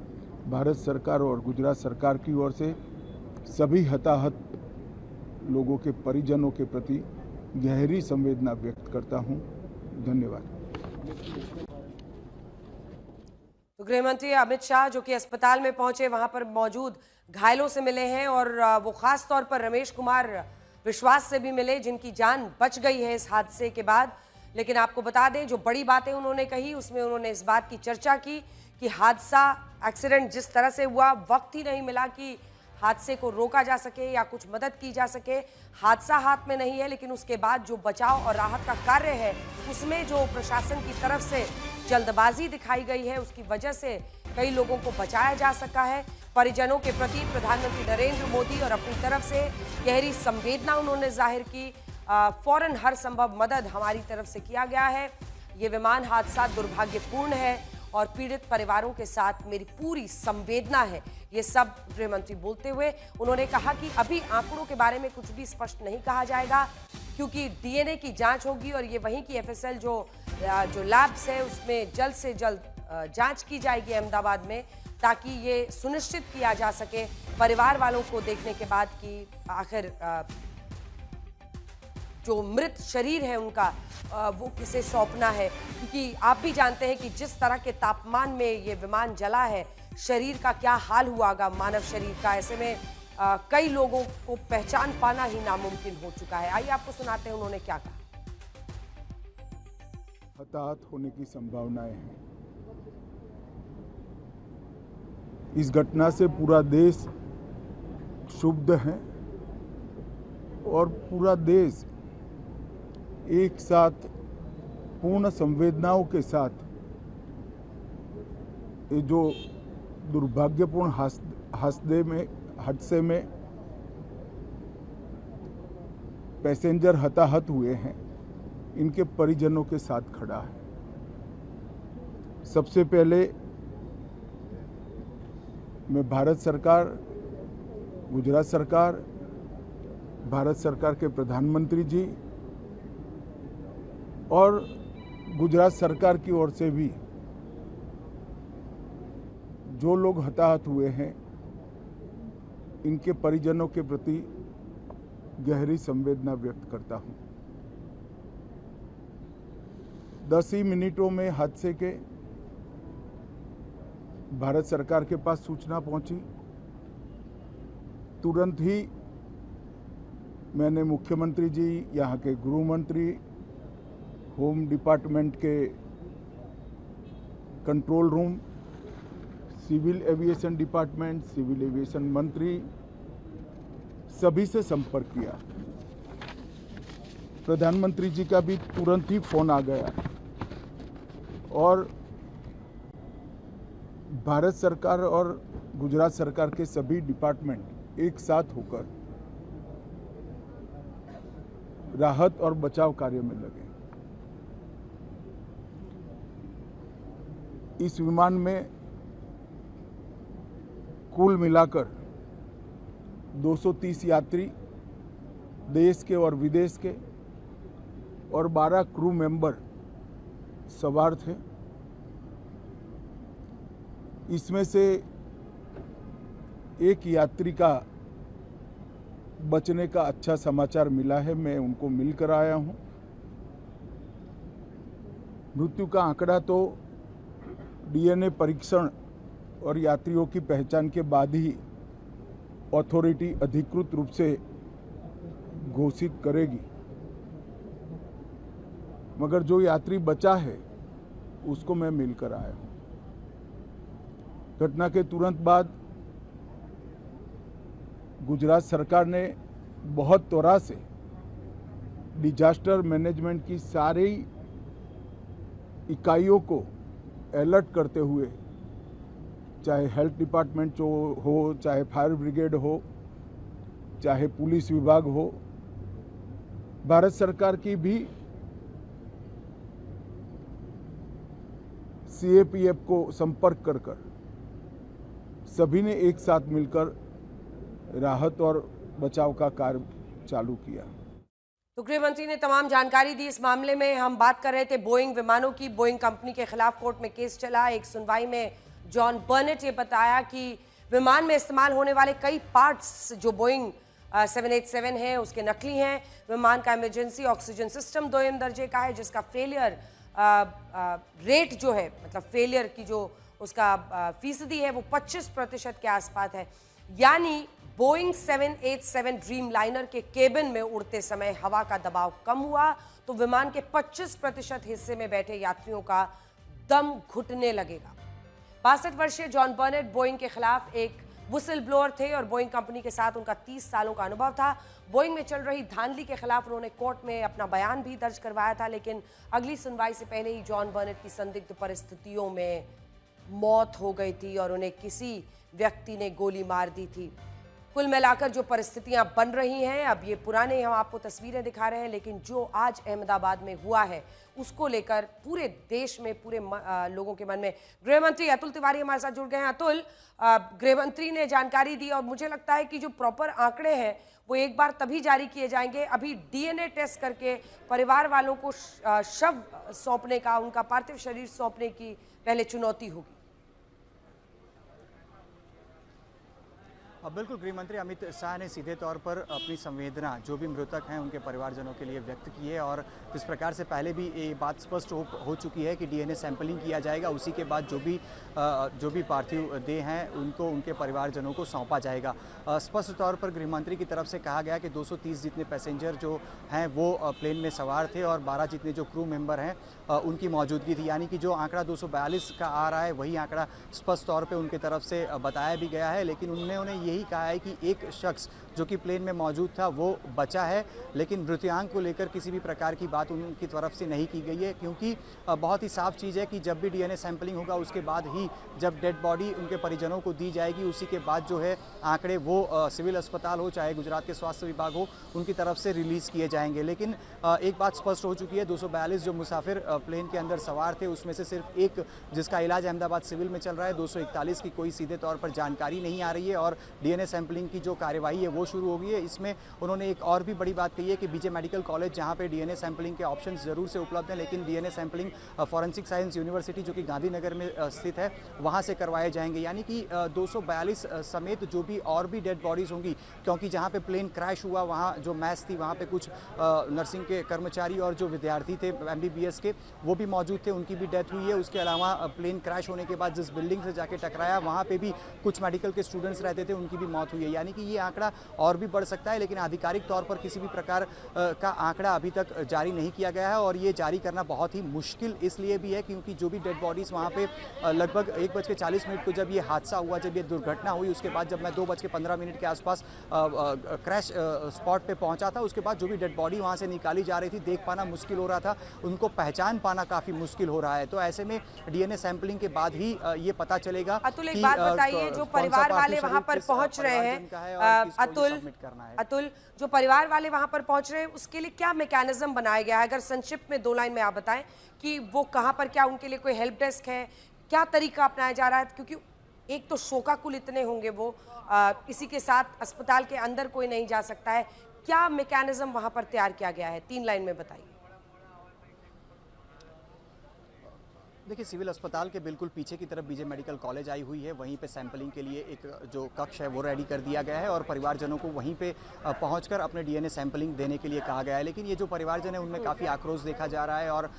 भारत सरकार और गुजरात सरकार की ओर से सभी हताहत लोगों के परिजनों के प्रति गहरी संवेदना व्यक्त करता हूं। धन्यवाद। तो गृह मंत्री अमित शाह जो कि अस्पताल में पहुंचे, वहां पर मौजूद घायलों से मिले हैं और वो खास तौर पर रमेश कुमार विश्वास से भी मिले जिनकी जान बच गई है इस हादसे के बाद। लेकिन आपको बता दें जो बड़ी बातें उन्होंने कही उसमें उन्होंने इस बात की चर्चा की कि हादसा, एक्सीडेंट जिस तरह से हुआ, वक्त ही नहीं मिला कि हादसे को रोका जा सके या कुछ मदद की जा सके। हादसा हाथ में नहीं है, लेकिन उसके बाद जो बचाव और राहत का कार्य है उसमें जो प्रशासन की तरफ से जल्दबाजी दिखाई गई है उसकी वजह से कई लोगों को बचाया जा सका है। परिजनों के प्रति प्रधानमंत्री नरेंद्र मोदी और अपनी तरफ से गहरी संवेदना उन्होंने जाहिर की। फौरन हर संभव मदद हमारी तरफ से किया गया है। ये विमान हादसा दुर्भाग्यपूर्ण है और पीड़ित परिवारों के साथ मेरी पूरी संवेदना है। ये सब गृह मंत्री बोलते हुए उन्होंने कहा कि अभी आंकड़ों के बारे में कुछ भी स्पष्ट नहीं कहा जाएगा क्योंकि डीएनए की जांच होगी और ये वहीं की एफएसएल जो लैब्स है उसमें जल्द से जल्द जांच की जाएगी अहमदाबाद में, ताकि ये सुनिश्चित किया जा सके परिवार वालों को देखने के बाद कि आखिर जो मृत शरीर है उनका वो किसे सौंपना है। क्योंकि आप भी जानते हैं कि जिस तरह के तापमान में ये विमान जला है, शरीर का क्या हाल हुआगा मानव शरीर का। ऐसे में कई लोगों को पहचान पाना ही नामुमकिन हो चुका है। आइए आपको सुनाते हैं उन्होंने क्या कहा। हताहत होने की संभावनाएं हैं। इस घटना से पूरा देश क्षुब्ध है और पूरा देश एक साथ पूर्ण संवेदनाओं के साथ ये जो दुर्भाग्यपूर्ण हादसे में पैसेंजर हताहत हुए हैं इनके परिजनों के साथ खड़ा है। सबसे पहले मैं भारत सरकार, गुजरात सरकार, भारत सरकार के प्रधानमंत्री जी और गुजरात सरकार की ओर से भी जो लोग हताहत हुए हैं इनके परिजनों के प्रति गहरी संवेदना व्यक्त करता हूं। 10 ही मिनटों में हादसे के भारत सरकार के पास सूचना पहुंची। तुरंत ही मैंने मुख्यमंत्री जी, यहाँ के गृह मंत्री, होम डिपार्टमेंट के control room, civil aviation department, civil aviation मंत्री, सभी से संपर्क किया। प्रधानमंत्री जी का भी तुरंत ही फोन आ गया और भारत सरकार और गुजरात सरकार के सभी डिपार्टमेंट एक साथ होकर राहत और बचाव कार्य में लगे। इस विमान में कुल मिलाकर 230 यात्री देश के और विदेश के और 12 क्रू मेंबर सवार थे। इसमें से एक यात्री का बचने का अच्छा समाचार मिला है, मैं उनको मिलकर आया हूं। मृत्यु का आंकड़ा तो डीएनए परीक्षण और यात्रियों की पहचान के बाद ही अथॉरिटी अधिकृत रूप से घोषित करेगी, मगर जो यात्री बचा है उसको मैं मिलकर आया हूं। घटना के तुरंत बाद गुजरात सरकार ने बहुत त्वरा से डिजास्टर मैनेजमेंट की सारी इकाइयों को अलर्ट करते हुए, चाहे हेल्थ डिपार्टमेंट जो हो, चाहे फायर ब्रिगेड हो, चाहे पुलिस विभाग हो, भारत सरकार की भी सीएपीएफ को संपर्क कर सभी ने एक साथ मिलकर राहत और बचाव का कार्य चालू किया। तो गृह मंत्री ने तमाम जानकारी दी। इस मामले में हम बात कर रहे थे बोइंग विमानों की। बोइंग कंपनी के खिलाफ कोर्ट में केस चला। एक सुनवाई में जॉन बर्नेट ये बताया कि विमान में इस्तेमाल होने वाले कई पार्ट्स जो बोइंग 787 है उसके नकली हैं। विमान का इमरजेंसी ऑक्सीजन सिस्टम 2M दर्जे का है, जिसका फेलियर रेट जो है, मतलब फेलियर की जो उसका फीसदी है वो 25% के आसपास है। यानी बोइंग 787 ड्रीम लाइनर के केबिन में उड़ते समय हवा का दबाव कम हुआ तो विमान के 25% हिस्से में बैठे यात्रियों का दम घुटने लगेगा। 62 वर्षीय जॉन बर्नेट बोइंग के खिलाफ एक विसल ब्लोअर थे और बोइंग कंपनी के साथ उनका 30 सालों का अनुभव था। बोइंग में चल रही धांधली के खिलाफ उन्होंने कोर्ट में अपना बयान भी दर्ज करवाया था, लेकिन अगली सुनवाई से पहले ही जॉन बर्नेट की संदिग्ध परिस्थितियों में मौत हो गई थी और उन्हें किसी व्यक्ति ने गोली मार दी थी। कुल मिलाकर जो परिस्थितियां बन रही हैं, अब ये पुराने हम आपको तस्वीरें दिखा रहे हैं, लेकिन जो आज अहमदाबाद में हुआ है उसको लेकर पूरे देश में, पूरे लोगों के मन में। गृह मंत्री अतुल तिवारी हमारे साथ जुड़ गए हैं। अतुल, गृह मंत्री ने जानकारी दी और मुझे लगता है कि जो प्रॉपर आंकड़े हैं वो एक बार तभी जारी किए जाएंगे। अभी डीएनए टेस्ट करके परिवार वालों को शव सौंपने का, उनका पार्थिव शरीर सौंपने की पहले चुनौती होगी। बिल्कुल, गृह मंत्री अमित शाह ने सीधे तौर पर अपनी संवेदना जो भी मृतक हैं उनके परिवारजनों के लिए व्यक्त की है और जिस प्रकार से पहले भी ये बात स्पष्ट हो चुकी है कि डीएनए सैंपलिंग किया जाएगा, उसी के बाद जो भी पार्थिव देह हैं उनको उनके परिवारजनों को सौंपा जाएगा। स्पष्ट तौर पर गृह मंत्री की तरफ से कहा गया कि 230 जितने पैसेंजर जो हैं वो प्लेन में सवार थे और 12 जितने जो क्रू मेंबर हैं उनकी मौजूदगी थी। यानी कि जो आंकड़ा 242 का आ रहा है वही आंकड़ा स्पष्ट तौर पर उनकी तरफ से बताया भी गया है, लेकिन उन्होंने यही कहा है कि एक शख्स जो कि प्लेन में मौजूद था वो बचा है, लेकिन मृत्यांक को लेकर किसी भी प्रकार की बात उनकी तरफ से नहीं की गई है, क्योंकि बहुत ही साफ चीज़ है कि जब भी डीएनए सैंपलिंग होगा उसके बाद ही जब डेड बॉडी उनके परिजनों को दी जाएगी, उसी के बाद जो है आंकड़े वो सिविल अस्पताल हो चाहे गुजरात के स्वास्थ्य विभाग हो उनकी तरफ से रिलीज़ किए जाएंगे। लेकिन एक बात स्पष्ट हो चुकी है, 242 जो मुसाफिर प्लेन के अंदर सवार थे उसमें से सिर्फ एक जिसका इलाज अहमदाबाद सिविल में चल रहा है, 241 की कोई सीधे तौर पर जानकारी नहीं आ रही है और डीएनए सैंपलिंग की जो कार्यवाही है वो शुरू हो गई है। इसमें उन्होंने एक और भी बड़ी बात कही है कि बीजे मेडिकल कॉलेज जहां पे डीएनए सैंपलिंग के ऑप्शंस जरूर से उपलब्ध हैं, लेकिन DNA sampling forensic science university जो कि गांधीनगर में स्थित है वहां से करवाए जाएंगे। यानी कि 242 समेत जो भी और भी डेड बॉडीज होंगी, क्योंकि जहां पे प्लेन क्रैश हुआ वहां जो मैच थी वहां पे कुछ नर्सिंग के कर्मचारी और जो विद्यार्थी थे एमबीबीएस के वो भी मौजूद थे, उनकी भी डेथ हुई है। उसके अलावा प्लेन क्रैश होने के बाद जिस बिल्डिंग से जाके टकराया वहाँ पे भी कुछ मेडिकल के स्टूडेंट्स रहते थे, उनकी भी मौत हुई है। यानी कि ये आंकड़ा और भी बढ़ सकता है, लेकिन आधिकारिक तौर पर किसी भी प्रकार का आंकड़ा अभी तक जारी नहीं किया गया है। और ये जारी करना बहुत ही मुश्किल इसलिए भी है क्योंकि जो भी डेड बॉडीज़ वहाँ पे लगभग 1:40 को जब ये हादसा हुआ, जब ये दुर्घटना हुई, उसके बाद जब मैं 2:15 के आसपास क्रैश स्पॉट पे पहुंचा था, उसके बाद जो भी डेड बॉडी वहाँ से निकाली जा रही थी, देख पाना मुश्किल हो रहा था, उनको पहचान पाना काफ़ी मुश्किल हो रहा है। तो ऐसे में डीएनए सैंपलिंग के बाद ही ये पता चलेगा। अतुल, एक बात बताइए, जो परिवार वाले वहाँ पर पहुँच रहे हैं, अतुल, जो परिवार वाले वहाँ पर पहुँच रहे हैं, उसके लिए क्या मैकेनिज्म बनाया गया है? अगर संक्षिप्त में 2 लाइन में आप बताएं कि वो कहाँ पर, क्या उनके लिए कोई हेल्प डेस्क है, क्या तरीका अपनाया जा रहा है? क्योंकि एक तो शोकाकुल इतने होंगे वो, इसी के साथ अस्पताल के अंदर कोई नहीं जा सकता है, क्या मैकेनिज्म वहां पर तैयार किया गया है? 3 लाइन में बताइए। देखिए, सिविल अस्पताल के बिल्कुल पीछे की तरफ बीजे मेडिकल कॉलेज आई हुई है, वहीं पे सैंपलिंग के लिए एक जो कक्ष है वो रेडी कर दिया गया है और परिवारजनों को वहीं पे पहुंचकर अपने डीएनए सैंपलिंग देने के लिए कहा गया है। लेकिन ये जो परिवारजन है उनमें काफ़ी आक्रोश देखा जा रहा है और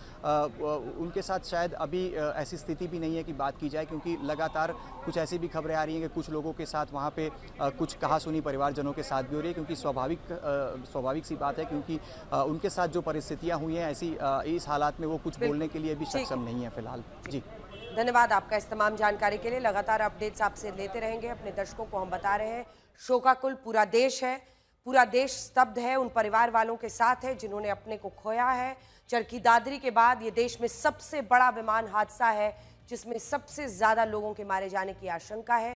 उनके साथ शायद अभी ऐसी स्थिति भी नहीं है कि बात की जाए, क्योंकि लगातार कुछ ऐसी भी खबरें आ रही हैं कि कुछ लोगों के साथ वहाँ पे कुछ कहासुनी परिवारजनों के साथ भी हो रही है, क्योंकि स्वाभाविक सी बात है, क्योंकि उनके साथ जो परिस्थितियाँ हुई हैं ऐसी, इस हालात में वो कुछ बोलने के लिए भी सक्षम नहीं है फिलहाल। जी, धन्यवाद आपका इस तमाम जानकारी के लिए। लगातार अपडेट्स आपसे लेते रहेंगे। अपने दर्शकों को हम बता रहे हैं, शोकाकुल पूरा देश है, पूरा देश स्तब्ध है उन परिवार वालों के साथ है जिन्होंने अपने को खोया है। चरखी दादरी के बाद ये देश में सबसे बड़ा विमान हादसा है जिसमें सबसे ज्यादा लोगों के मारे जाने की आशंका है।